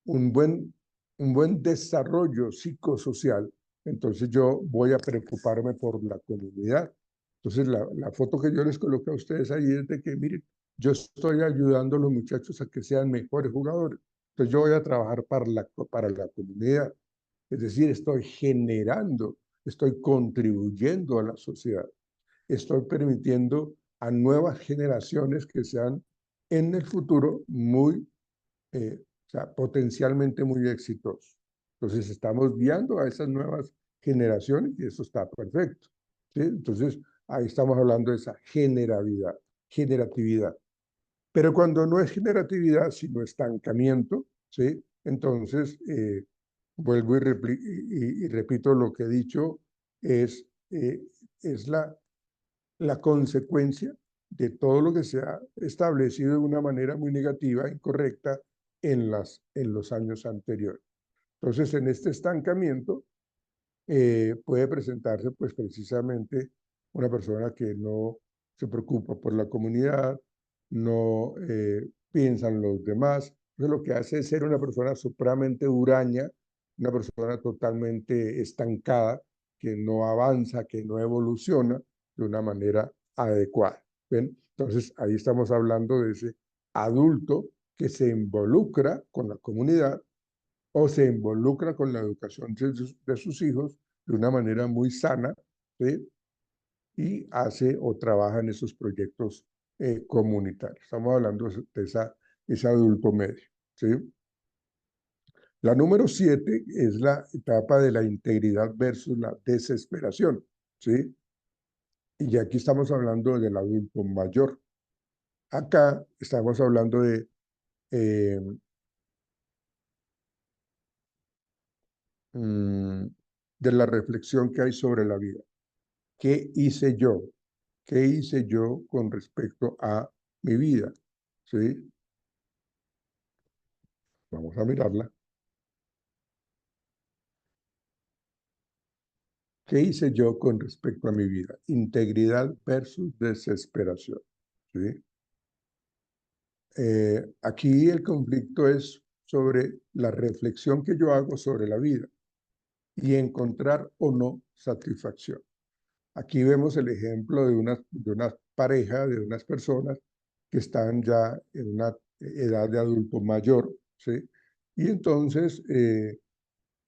un buen desarrollo psicosocial, entonces yo voy a preocuparme por la comunidad. Entonces, la foto que yo les coloqué a ustedes ahí es de que, miren, yo estoy ayudando a los muchachos a que sean mejores jugadores. Entonces, yo voy a trabajar para la comunidad. Es decir, estoy generando, estoy contribuyendo a la sociedad. Estoy permitiendo a nuevas generaciones que sean en el futuro o sea, potencialmente muy exitosos. Entonces, estamos guiando a esas nuevas generaciones y eso está perfecto. ¿Sí? Entonces, ahí estamos hablando de esa generatividad. Pero cuando no es generatividad, sino estancamiento, ¿sí? Entonces, vuelvo y repito lo que he dicho, es la consecuencia de todo lo que se ha establecido de una manera muy negativa, incorrecta, en los años anteriores. Entonces, en este estancamiento puede presentarse, pues, precisamente una persona que no se preocupa por la comunidad, no piensa en los demás. Entonces, lo que hace es ser una persona supremamente huraña, una persona totalmente estancada, que no avanza, que no evoluciona de una manera adecuada. ¿Ven? Entonces, ahí estamos hablando de ese adulto que se involucra con la comunidad o se involucra con la educación de sus hijos de una manera muy sana, ¿sí? Y hace o trabaja en esos proyectos comunitarios. Estamos hablando de ese adulto medio, ¿sí? La número 7 es la etapa de la integridad versus la desesperación, ¿sí? Y aquí estamos hablando del adulto mayor. Acá estamos hablando eh, mm, de la reflexión que hay sobre la vida. ¿Qué hice yo? ¿Qué hice yo con respecto a mi vida? ¿Sí? Vamos a mirarla. ¿Qué hice yo con respecto a mi vida? Integridad versus desesperación. ¿Sí? Aquí el conflicto es sobre la reflexión que yo hago sobre la vida y encontrar o no satisfacción. Aquí vemos el ejemplo de una pareja, de unas personas que están ya en una edad de adulto mayor, ¿sí? Y entonces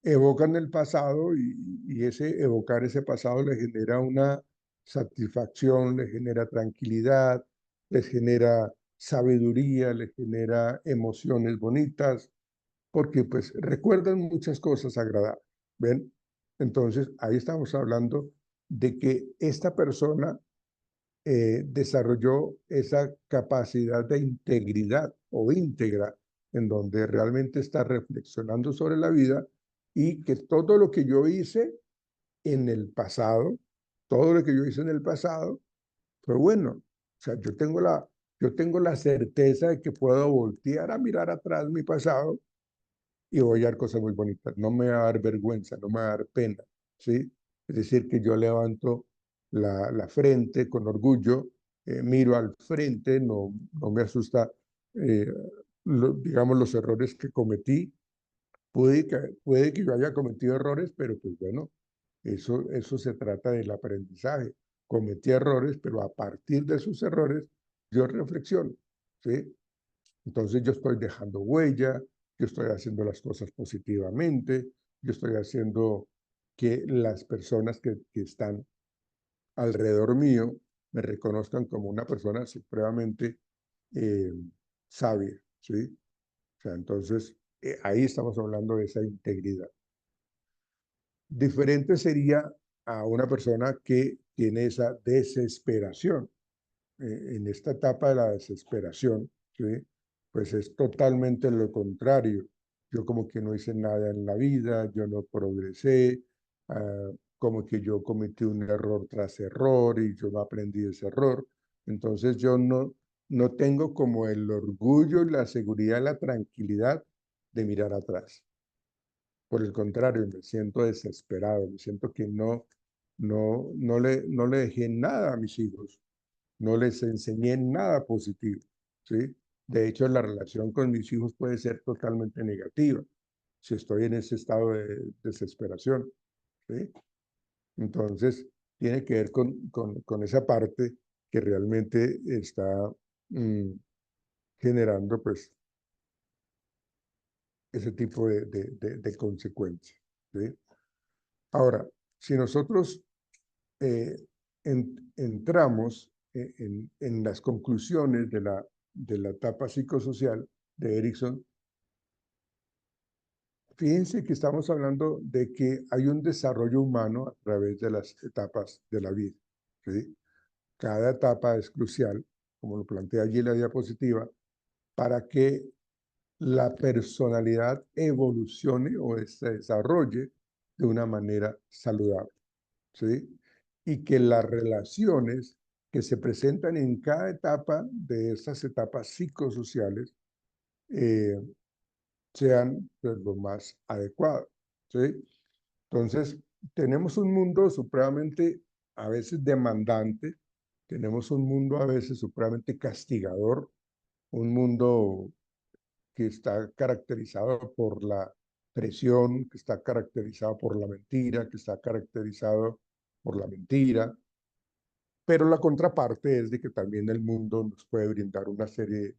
evocan el pasado y ese evocar ese pasado les genera una satisfacción, les genera tranquilidad, les genera sabiduría, les genera emociones bonitas, porque pues recuerdan muchas cosas agradables, ¿ven? Entonces ahí estamos hablando de que esta persona desarrolló esa capacidad de integridad o íntegra en donde realmente está reflexionando sobre la vida y que todo lo que yo hice en el pasado, todo lo que yo hice en el pasado fue bueno. O sea, yo tengo la certeza de que puedo voltear a mirar atrás mi pasado y voy a dar cosas muy bonitas. No me va a dar vergüenza, no me va a dar pena, ¿sí? Es decir, que yo levanto la frente con orgullo, miro al frente, no me asusta, eh, digamos, los errores que cometí. Puede que yo haya cometido errores, pero pues bueno, eso se trata del aprendizaje. cometí errores, pero a partir de esos errores yo reflexiono, ¿sí? Entonces yo estoy dejando huella, yo estoy haciendo las cosas positivamente, yo estoy haciendo que las personas que están alrededor mío me reconozcan como una persona supremamente eh, sabia, ¿sí? O sea, entonces ahí estamos hablando de esa integridad. Diferente sería a una persona que tiene esa desesperación. En esta etapa de la desesperación, ¿sí? Pues es totalmente lo contrario. Yo como que no hice nada en la vida, yo no progresé, como que yo cometí un error tras error y yo no aprendí de ese error. Entonces yo no tengo como el orgullo, la seguridad, la tranquilidad de mirar atrás. Por el contrario, me siento desesperado, me siento que no le dejé nada a mis hijos, no les enseñé nada positivo, ¿sí? De hecho, la relación con mis hijos puede ser totalmente negativa si estoy en ese estado de desesperación, ¿sí? Entonces, tiene que ver con esa parte que realmente está mm, generando, pues, ese tipo de consecuencias, ¿sí? Ahora, si nosotros eh, entramos en las conclusiones de la etapa psicosocial de Erickson, fíjense que estamos hablando de que hay un desarrollo humano a través de las etapas de la vida, ¿sí? Cada etapa es crucial, como lo plantea allí la diapositiva, para que la personalidad evolucione o se desarrolle de una manera saludable, ¿sí? Y que las relaciones que se presentan en cada etapa de estas etapas psicosociales eh, sean pues, lo más adecuadas, ¿sí? Entonces, tenemos un mundo supremamente a veces demandante, tenemos un mundo a veces supremamente castigador, un mundo que está caracterizado por la presión, que está caracterizado por la mentira, que está caracterizado por la mentira, pero la contraparte es de que también el mundo nos puede brindar una serie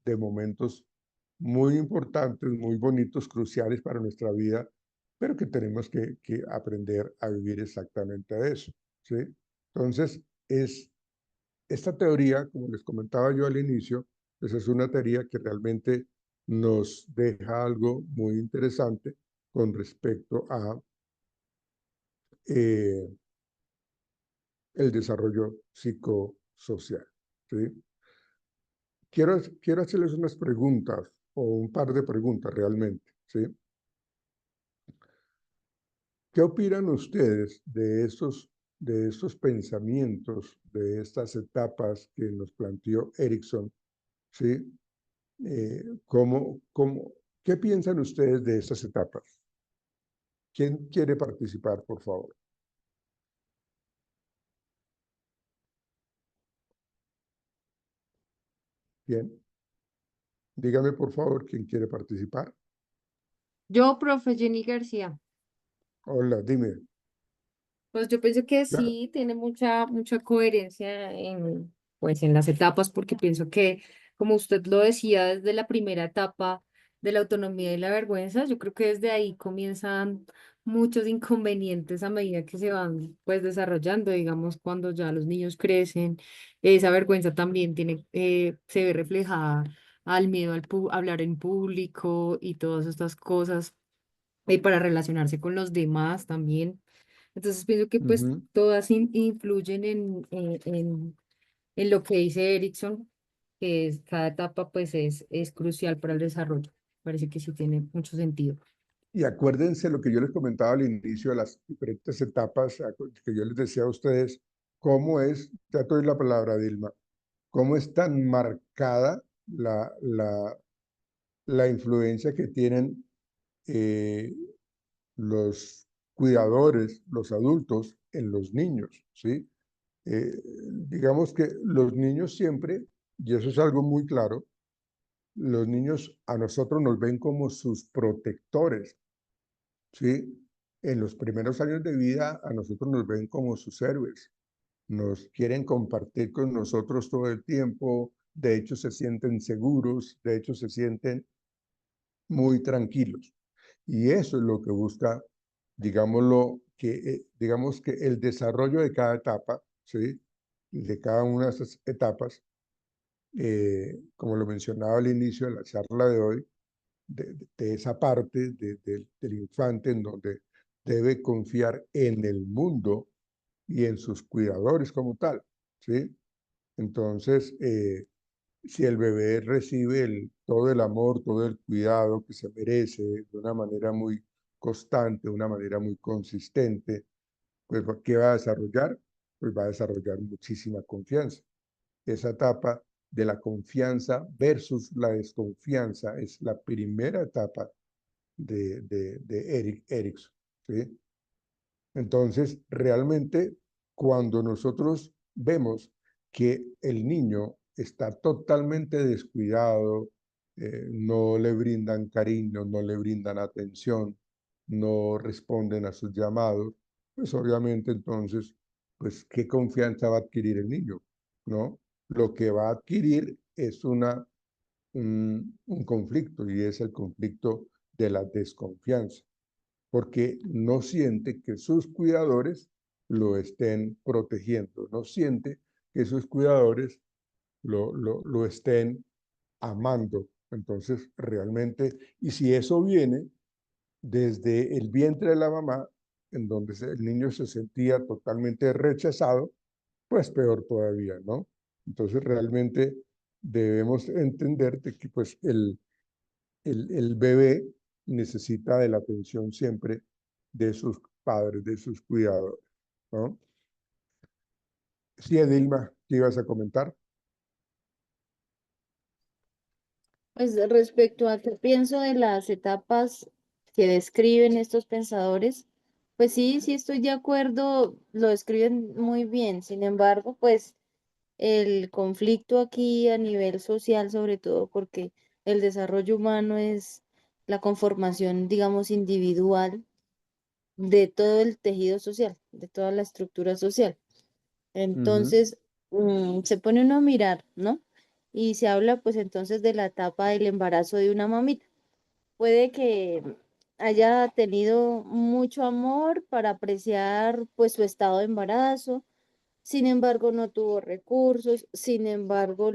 de momentos muy importantes, muy bonitos, cruciales para nuestra vida, pero que tenemos que aprender a vivir exactamente de eso, ¿sí? Entonces, esta teoría, como les comentaba yo al inicio, pues es una teoría que realmente nos deja algo muy interesante con respecto a eh, el desarrollo psicosocial, ¿sí? Quiero hacerles unas preguntas o un par de preguntas realmente, ¿sí? ¿Qué opinan ustedes de estos pensamientos, de estas etapas que nos planteó Erickson, ¿sí? ¿Qué piensan ustedes de estas etapas? ¿Quién quiere participar, por favor? Bien. Dígame, por favor, quién quiere participar. Yo, profe Jenny García, Hola, dime. pues yo pienso que Claro. sí tiene mucha coherencia pues en las etapas, porque pienso que, como usted lo decía, desde la primera etapa de la autonomía y la vergüenza, yo creo que desde ahí comienzan muchos inconvenientes a medida que se van pues desarrollando, digamos, cuando ya los niños crecen, esa vergüenza también se ve reflejada al miedo hablar en público y todas estas cosas, y para relacionarse con los demás también. Entonces pienso que pues Ujú. todas influyen en lo que dice Erickson, que es, cada etapa pues es crucial para el desarrollo. Parece que sí tiene mucho sentido. Y acuérdense lo que yo les comentaba al inicio de las diferentes etapas que yo les decía a ustedes, cómo es, ya te doy la palabra, Dilma, cómo es tan marcada la influencia que tienen eh, los cuidadores, los adultos en los niños, ¿sí? Eh, digamos que los niños siempre, y eso es algo muy claro, los niños a nosotros nos ven como sus protectores, ¿sí? En los primeros años de vida a nosotros nos ven como sus héroes, nos quieren compartir con nosotros todo el tiempo, de hecho se sienten seguros, de hecho se sienten muy tranquilos. Y eso es lo que busca, digamos que el desarrollo de cada etapa, ¿sí? De cada una de esas etapas, como lo mencionaba al inicio de la charla de hoy, de esa parte del infante en donde debe confiar en el mundo y en sus cuidadores como tal, ¿sí? Entonces, si el bebé recibe todo el amor, todo el cuidado que se merece de una manera muy constante, de una manera muy consistente, pues ¿qué va a desarrollar? Pues va a desarrollar muchísima confianza. Esa etapa de la confianza versus la desconfianza es la primera etapa de Erikson, ¿sí? Entonces, realmente, cuando nosotros vemos que el niño está totalmente descuidado, no le brindan cariño, no le brindan atención, no responden a sus llamados, pues obviamente entonces, pues, ¿qué confianza va a adquirir el niño? ¿No? Lo que va a adquirir es un conflicto y es el conflicto de la desconfianza porque no siente que sus cuidadores lo estén protegiendo, no siente que sus cuidadores lo estén amando. Entonces, realmente, y si eso viene desde el vientre de la mamá, en donde el niño se sentía totalmente rechazado, pues peor todavía, ¿no? Entonces, realmente debemos entender de que pues el bebé necesita de la atención siempre de sus padres, de sus cuidadores, ¿no? Sí, Edilma, ¿qué ibas a comentar? Pues respecto a qué pienso de las etapas que describen estos pensadores, pues sí, sí estoy de acuerdo, lo describen muy bien. Sin embargo, pues el conflicto aquí a nivel social, sobre todo porque el desarrollo humano es la conformación, digamos, individual de todo el tejido social, de toda la estructura social. Ujú, Entonces, se pone uno a mirar, ¿no? Y se habla pues entonces de la etapa del embarazo de una mamita. Puede que haya tenido mucho amor para apreciar pues su estado de embarazo, sin embargo no tuvo recursos, sin embargo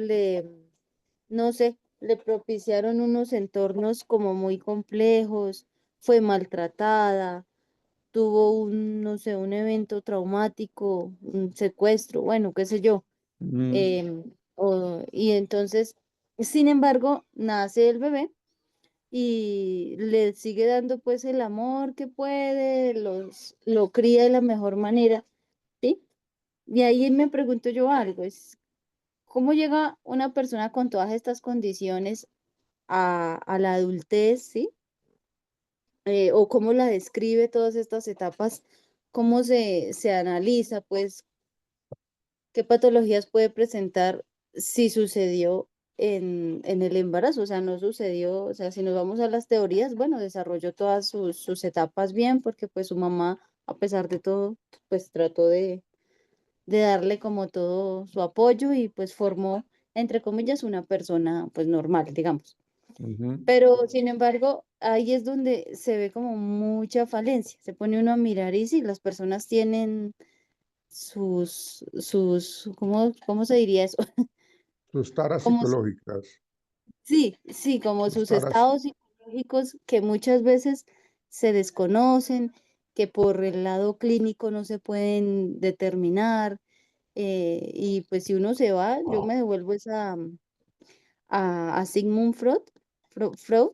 no sé, le propiciaron unos entornos como muy complejos, fue maltratada, tuvo un, no sé, un evento traumático, un secuestro, bueno, qué sé yo. ujú, em, y entonces, sin embargo, nace el bebé y le sigue dando pues el amor que puede, lo cría de la mejor manera, ¿sí? Y ahí me pregunto yo algo, es ¿cómo llega una persona con todas estas condiciones a la adultez, ¿sí? O cómo la describe todas estas etapas, cómo se analiza, pues, qué patologías puede presentar si sucedió en el embarazo, o sea, no sucedió, o sea, si nos vamos a las teorías, bueno, desarrolló todas sus etapas bien, porque pues su mamá, a pesar de todo, pues trató de darle como todo su apoyo y pues formó, entre comillas, una persona pues normal, digamos. ujú. Pero sin embargo, ahí es donde se ve como mucha falencia. Se pone uno a mirar y sí, las personas tienen ¿cómo se diría eso? Sus taras Como, psicológicas, sí, sí, como sus sus taras, estados psicológicos que muchas veces se desconocen, que por el lado clínico no se pueden determinar. Y pues si uno se va, yo me devuelvo a Sigmund Freud, Freud,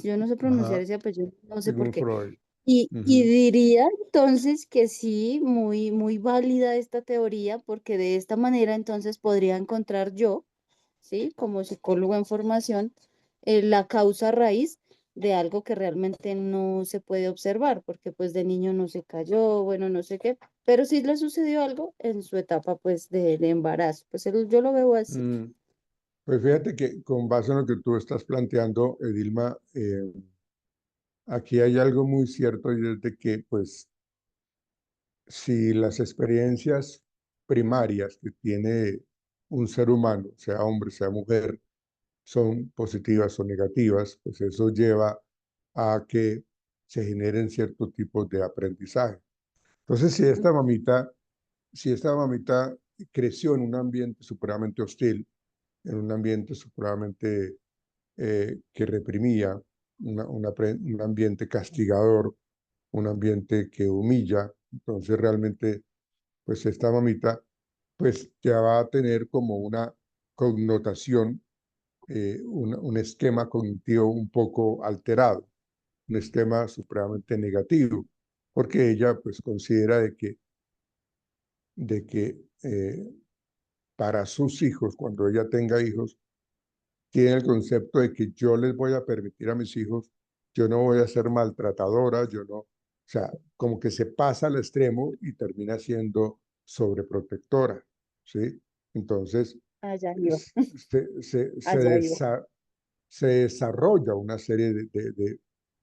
yo no sé pronunciar ajá, ese apellido, no sé por Sigmund qué. Freud. Y Ujú, diría entonces que sí, muy, muy válida esta teoría, porque de esta manera entonces podría encontrar yo, ¿sí? Como psicólogo en formación, la causa raíz de algo que realmente no se puede observar, porque pues de niño no se cayó, bueno, no sé qué, pero sí le sucedió algo en su etapa pues de embarazo, pues yo lo veo así. mm. Pues fíjate que con base en lo que tú estás planteando, Edilma, aquí hay algo muy cierto y es de que, pues, si las experiencias primarias que tiene un ser humano, sea hombre, sea mujer, son positivas o negativas, pues eso lleva a que se generen ciertos tipos de aprendizaje. Entonces, si esta mamita creció en un ambiente supremamente hostil, en un ambiente supremamente que reprimía, un ambiente castigador, un ambiente que humilla, entonces realmente, pues esta mamita, pues ya va a tener como una connotación, un esquema cognitivo un poco alterado, un esquema supremamente negativo, porque ella pues considera de que para sus hijos, cuando ella tenga hijos, tiene el concepto de que yo les voy a permitir a mis hijos, yo no voy a ser maltratadora, yo no, o sea, como que se pasa al extremo y termina siendo sobreprotectora, ¿sí? Entonces, Allá iba, se, se, se, allá iba. desa- se desarrolla una serie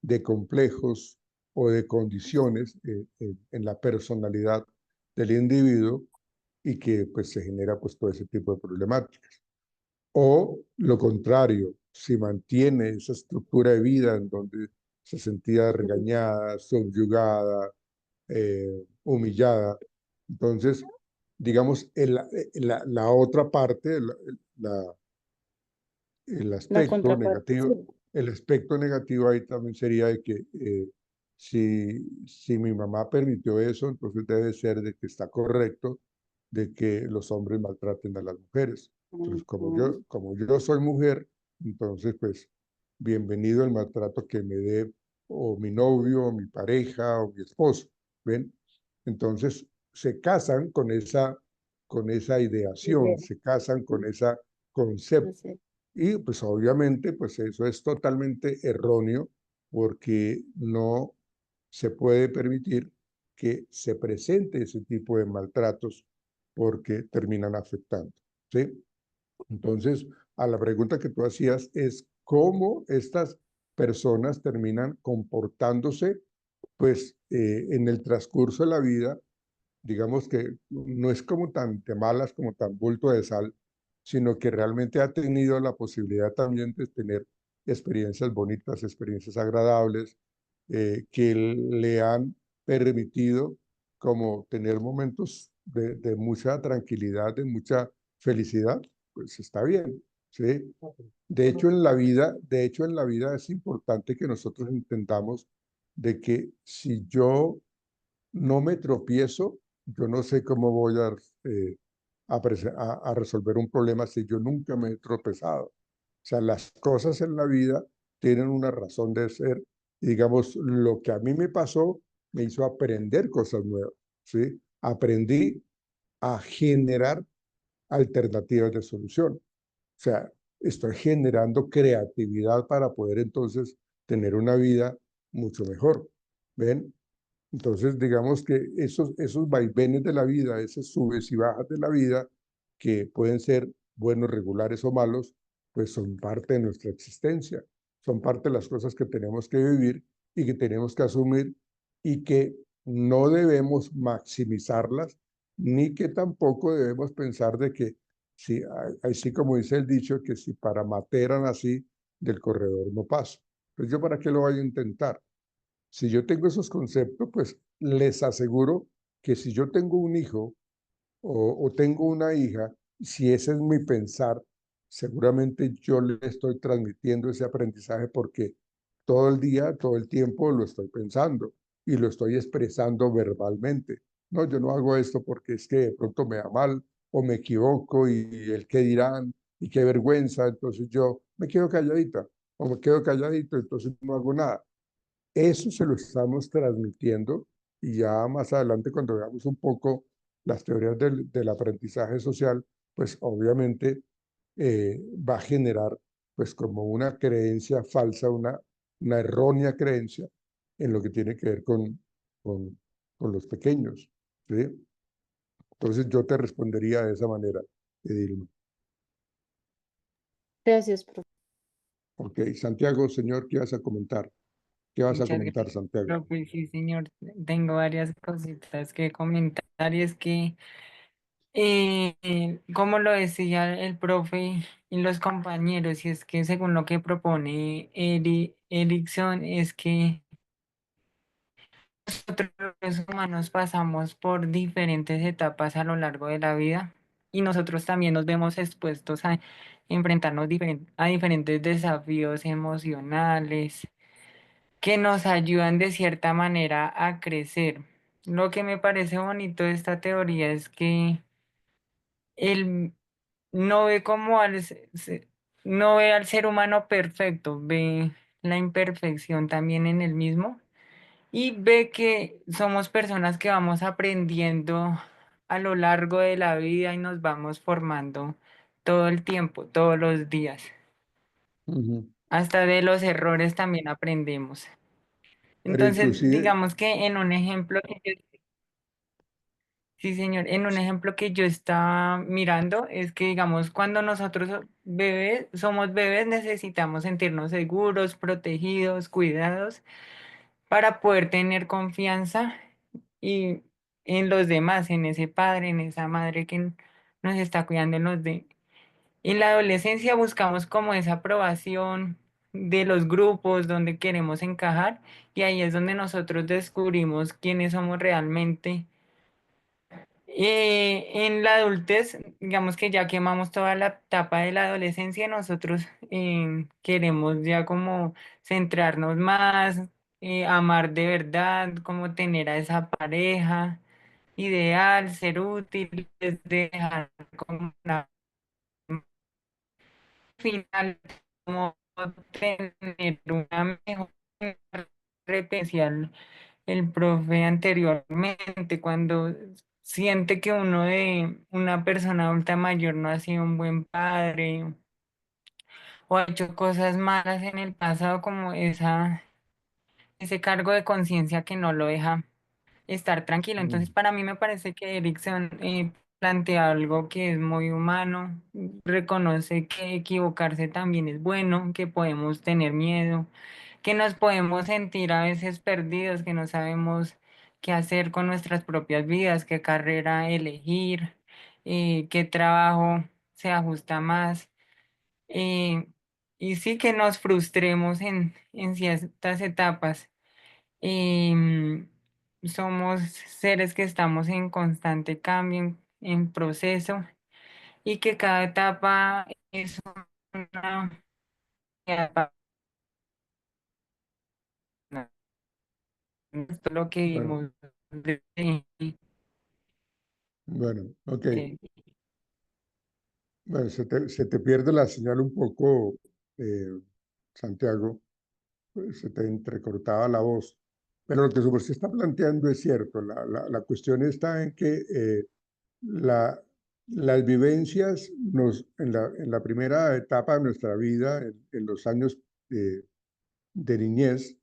de complejos o de condiciones en la personalidad del individuo y que pues se genera pues todo ese tipo de problemáticas. O lo contrario, si mantiene esa estructura de vida en donde se sentía regañada, subyugada, humillada, entonces, digamos, la otra parte, la- el La aspecto contraparte, sí. negativo, el aspecto negativo ahí también sería de que si mi mamá permitió eso, entonces debe ser de que está correcto de que los hombres maltraten a las mujeres. Entonces, Ujú. como yo soy mujer, entonces, pues, bienvenido el maltrato que me dé o mi novio, o mi pareja, o mi esposo, ¿ven? Entonces, se casan con esa ideación, Idea, se casan con sí, ese concepto. sí, Y pues obviamente, pues eso es totalmente erróneo porque no se puede permitir que se presente ese tipo de maltratos porque terminan afectando, ¿sí? Entonces, a la pregunta que tú hacías es cómo estas personas terminan comportándose, pues en el transcurso de la vida, digamos que no es como tan de malas, como tan bulto de sal, sino que realmente ha tenido la posibilidad también de tener experiencias bonitas, experiencias agradables, que le han permitido como tener momentos de mucha tranquilidad, de mucha felicidad, pues está bien, ¿sí? De hecho en la vida es importante que nosotros entendamos de que si yo no me tropiezo, yo no sé cómo voy a resolver un problema si yo nunca me he tropezado. O sea, las cosas en la vida tienen una razón de ser. Y digamos, lo que a mí me pasó me hizo aprender cosas nuevas, ¿sí? Aprendí a generar alternativas de solución. O sea, estoy generando creatividad para poder entonces tener una vida mucho mejor. ¿Ven? Entonces, digamos que esos vaivenes de la vida, esas subes y bajas de la vida, que pueden ser buenos, regulares o malos, pues son parte de nuestra existencia, son parte de las cosas que tenemos que vivir y que tenemos que asumir y que no debemos maximizarlas, ni que tampoco debemos pensar de que, si, así como dice el dicho, que si para materan así, del corredor no paso. Pues yo para qué lo voy a intentar. Si yo tengo esos conceptos, pues les aseguro que si yo tengo un hijo o tengo una hija, si ese es mi pensar, seguramente yo le estoy transmitiendo ese aprendizaje porque todo el día, todo el tiempo lo estoy pensando y lo estoy expresando verbalmente. No, yo no hago esto porque es que de pronto me da mal o me equivoco y el qué dirán y qué vergüenza, entonces yo me quedo calladita o me quedo calladito, entonces no hago nada. Eso se lo estamos transmitiendo y ya más adelante cuando veamos un poco las teorías del aprendizaje social, pues obviamente va a generar pues como una creencia falsa, una errónea creencia en lo que tiene que ver con, con los pequeños, ¿sí? Entonces yo te respondería de esa manera, Edilma. Gracias, profe. Ok, Santiago, señor, ¿qué vas a comentar? ¿Qué vas a Muchas comentar, gracias, Santiago? profe. Sí, señor. Tengo varias cositas que comentar y es que Como lo decía el profe y los compañeros, y es que según lo que propone Erickson, es que nosotros los humanos pasamos por diferentes etapas a lo largo de la vida y nosotros también nos vemos expuestos a enfrentarnos a diferentes desafíos emocionales que nos ayudan de cierta manera a crecer. Lo que me parece bonito de esta teoría es que él no ve como no ve al ser humano perfecto, ve la imperfección también en el mismo y ve que somos personas que vamos aprendiendo a lo largo de la vida y nos vamos formando todo el tiempo, todos los días. Ujú. Hasta de los errores también aprendemos. Pero Entonces, inclusive, digamos que en un ejemplo sí, señor, en un ejemplo que yo estaba mirando es que, digamos, cuando nosotros bebés, somos bebés, necesitamos sentirnos seguros, protegidos, cuidados, para poder tener confianza y en los demás, en ese padre, en esa madre que nos está cuidando en la adolescencia buscamos como esa aprobación de los grupos donde queremos encajar y ahí es donde nosotros descubrimos quiénes somos realmente. En la adultez, digamos que ya quemamos toda la etapa de la adolescencia, nosotros queremos ya como centrarnos más, amar de verdad, como tener a esa pareja ideal, ser útil, dejar como una final, como tener una mejor retención el profe anteriormente, cuando siente que uno de una persona adulta mayor no ha sido un buen padre o ha hecho cosas malas en el pasado, como ese cargo de conciencia que no lo deja estar tranquilo. Entonces, mm, para mí me parece que Erickson plantea algo que es muy humano, reconoce que equivocarse también es bueno, que podemos tener miedo, que nos podemos sentir a veces perdidos, que no sabemos qué hacer con nuestras propias vidas, qué carrera elegir, qué trabajo se ajusta más. eh, y sí que nos frustremos en ciertas etapas. Em, Somos seres que estamos en constante cambio, en proceso, y que cada etapa es una etapa, esto es lo que bueno, vimos bueno, ok. eh, Bueno, se te pierde la señal un poco, Santiago, pues, se te entrecortaba la voz. Pero lo que se está planteando es cierto. La cuestión está en que la, las vivencias en la primera etapa de nuestra vida, en los años de niñez,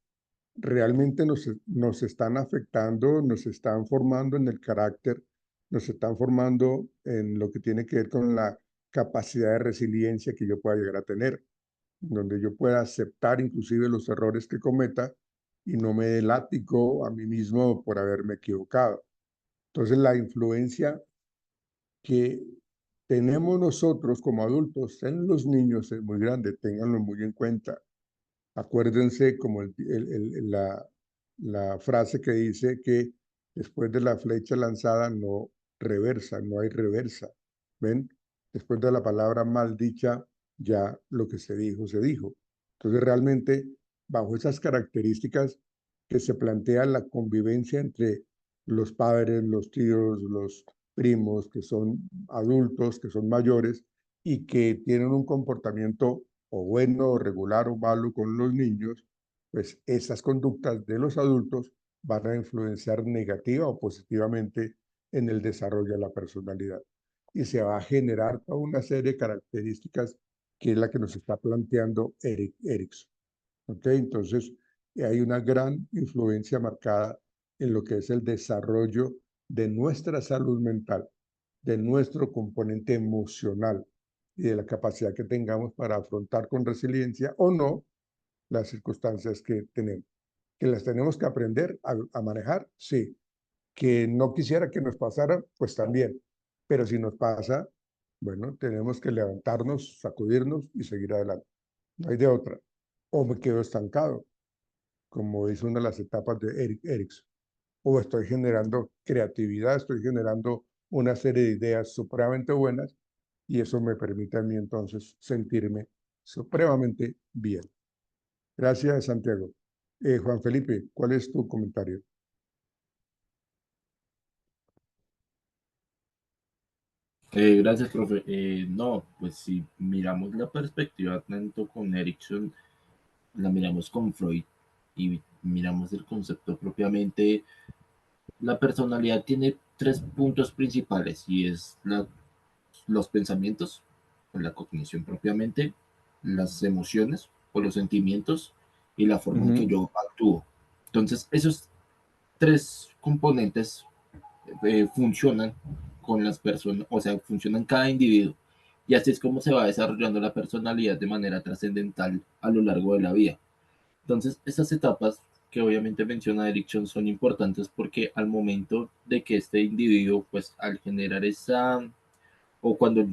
realmente nos están afectando, nos están formando en el carácter, nos están formando en lo que tiene que ver con la capacidad de resiliencia que yo pueda llegar a tener, donde yo pueda aceptar inclusive los errores que cometa y no me dé látigo a mí mismo por haberme equivocado. Entonces, la influencia que tenemos nosotros como adultos en los niños es muy grande, ténganlo muy en cuenta. Acuérdense como la frase que dice que después de la flecha lanzada no reversa, no hay reversa. ¿Ven? Después de la palabra mal dicha, ya lo que se dijo, se dijo. Entonces realmente, bajo esas características que se plantea la convivencia entre los padres, los tíos, los primos, que son adultos, que son mayores y que tienen un comportamiento o bueno, o regular o malo con los niños, pues esas conductas de los adultos van a influenciar negativa o positivamente en el desarrollo de la personalidad. Y se va a generar toda una serie de características que es la que nos está planteando Erickson. ¿Ok? Entonces, hay una gran influencia marcada en lo que es el desarrollo de nuestra salud mental, de nuestro componente emocional y de la capacidad que tengamos para afrontar con resiliencia o no las circunstancias que tenemos. Que las tenemos que aprender a manejar, sí. Que no quisiera que nos pasara, pues también. Pero si nos pasa, bueno, tenemos que levantarnos, sacudirnos y seguir adelante. No hay de otra. O me quedo estancado, como dice una de las etapas de Eric Erickson. O estoy generando creatividad, estoy generando una serie de ideas supremamente buenas y eso me permite a mí entonces sentirme supremamente bien. Gracias, Santiago. Juan Felipe, ¿cuál es tu comentario? Gracias, profe. No, pues si miramos la perspectiva tanto con Erickson, la miramos con Freud y miramos el concepto propiamente, la personalidad tiene tres puntos principales y es los pensamientos, o la cognición propiamente, las emociones o los sentimientos y la forma en que Ujú. yo actúo. Entonces, esos tres componentes funcionan con las personas, o sea, funcionan cada individuo. Y así es como se va desarrollando la personalidad de manera trascendental a lo largo de la vida. Entonces, estas etapas que obviamente menciona Erickson son importantes porque al momento de que este individuo, pues al generar esa, o cuando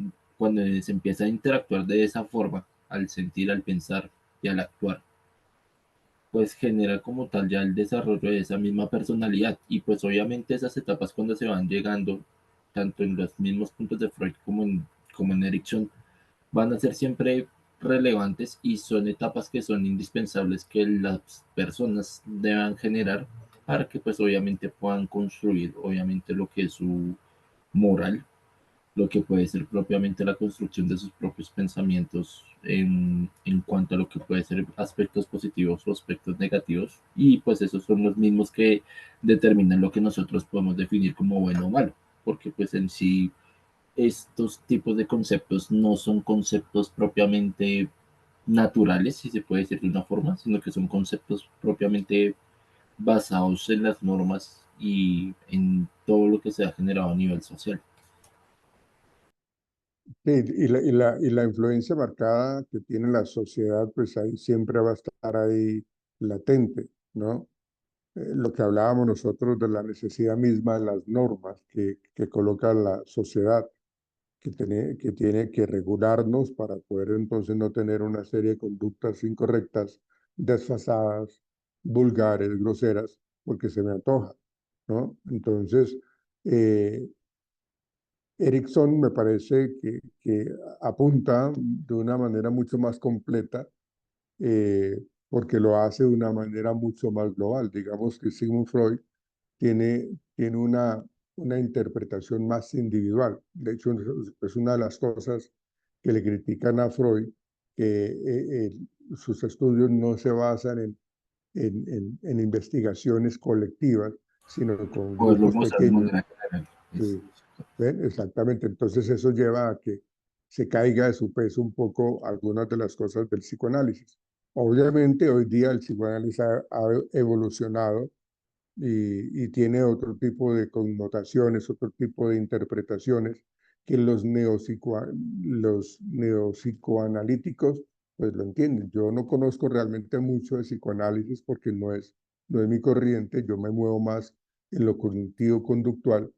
se empieza a interactuar de esa forma, al sentir, al pensar y al actuar, pues genera como tal ya el desarrollo de esa misma personalidad. Y pues obviamente esas etapas cuando se van llegando, tanto en los mismos puntos de Freud como en Erickson, van a ser siempre relevantes y son etapas que son indispensables que las personas deban generar para que pues obviamente puedan construir obviamente lo que es su moral, lo que puede ser propiamente la construcción de sus propios pensamientos en cuanto a lo que puede ser aspectos positivos o aspectos negativos. Y pues esos son los mismos que determinan lo que nosotros podemos definir como bueno o malo, porque pues en sí estos tipos de conceptos no son conceptos propiamente naturales, si se puede decir de una forma, sino que son conceptos propiamente basados en las normas y en todo lo que se ha generado a nivel social. Sí, y la influencia marcada que tiene la sociedad, pues ahí siempre va a estar ahí latente, ¿no? Lo que hablábamos nosotros de la necesidad misma de las normas que coloca la sociedad, que tiene que regularnos para poder entonces no tener una serie de conductas incorrectas, desfasadas, vulgares, groseras, porque se me antoja, ¿no? Entonces, eh, Erickson me parece que apunta de una manera mucho más completa, porque lo hace de una manera mucho más global. Digamos que Sigmund Freud tiene una interpretación más individual. De hecho, es una de las cosas que le critican a Freud, que sus estudios no se basan en investigaciones colectivas, sino con Poderlo grupos mostrar de pequeños. manera general. Sí, ¿ven? Exactamente. Entonces eso lleva a que se caiga de su peso un poco algunas de las cosas del psicoanálisis. Obviamente hoy día el psicoanálisis ha evolucionado y tiene otro tipo de connotaciones, otro tipo de interpretaciones que los neopsicoanalíticos pues lo entienden. Yo no conozco realmente mucho de psicoanálisis porque no es mi corriente, yo me muevo más en lo cognitivo-conductual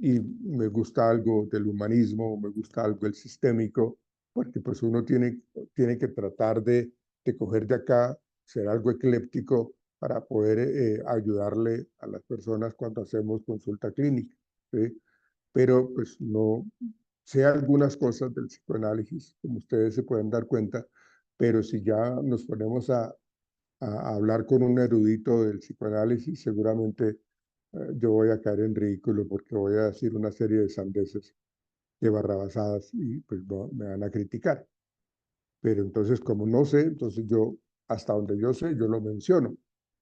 y me gusta algo del humanismo, me gusta algo del sistémico, porque pues uno tiene que tratar de coger de acá, ser algo ecléptico para poder ayudarle a las personas cuando hacemos consulta clínica, ¿sí? Pero pues no sé algunas cosas del psicoanálisis, como ustedes se pueden dar cuenta, pero si ya nos ponemos a hablar con un erudito del psicoanálisis, seguramente yo voy a caer en ridículo porque voy a decir una serie de sandeces, de barrabasadas y pues me van a criticar. Pero entonces, como no sé, entonces yo, hasta donde yo sé, yo lo menciono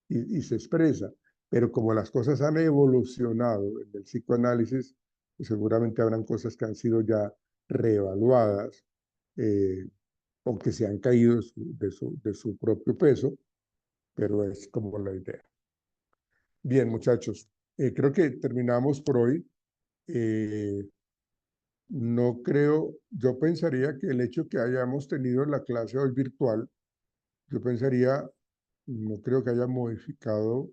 y se expresa. Pero como las cosas han evolucionado en el psicoanálisis, pues seguramente habrán cosas que han sido ya reevaluadas eh, o que se han caído de su propio peso, pero es como la idea. Bien, muchachos, creo que terminamos por hoy. Eh, no creo, yo pensaría que el hecho que hayamos tenido la clase hoy virtual, yo pensaría, no creo que haya modificado,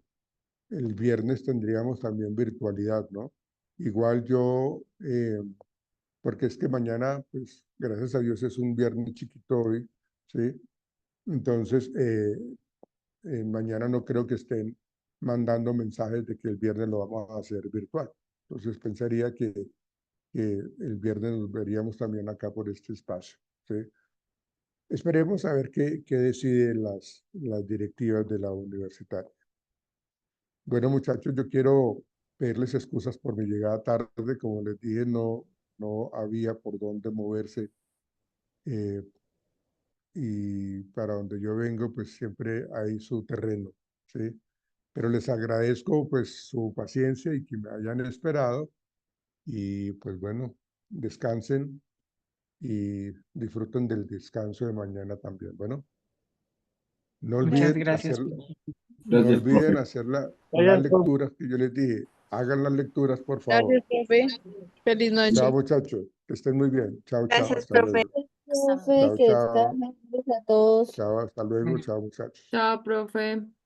el viernes tendríamos también virtualidad, ¿no? Igual yo porque es que mañana, pues, gracias a Dios es un viernes chiquito hoy, ¿sí? Entonces, mañana no creo que estén mandando mensajes de que el viernes lo vamos a hacer virtual. Entonces, pensaría que el viernes nos veríamos también acá por este espacio, ¿sí? Esperemos a ver qué deciden las directivas de la universitaria. Bueno, muchachos, yo quiero pedirles excusas por mi llegada tarde. Como les dije, no había por dónde moverse. Y para donde yo vengo, pues siempre hay su terreno, ¿sí? Pero les agradezco pues su paciencia y que me hayan esperado. Y pues bueno, descansen y disfruten del descanso de mañana también. Bueno, no Muchas olviden gracias, hacer, profe. no Gracias, olviden profe. hacer las Gracias, profe. lecturas que yo les dije. Hagan las lecturas, por favor. Gracias, profe. Feliz Chao, noche. muchachos. Que estén muy bien. Chao, chao. Gracias, Hasta profe. luego. Profe, Chao, que chao. descansen a todos. Chao, hasta luego. Chao, muchachos. Chao, profe.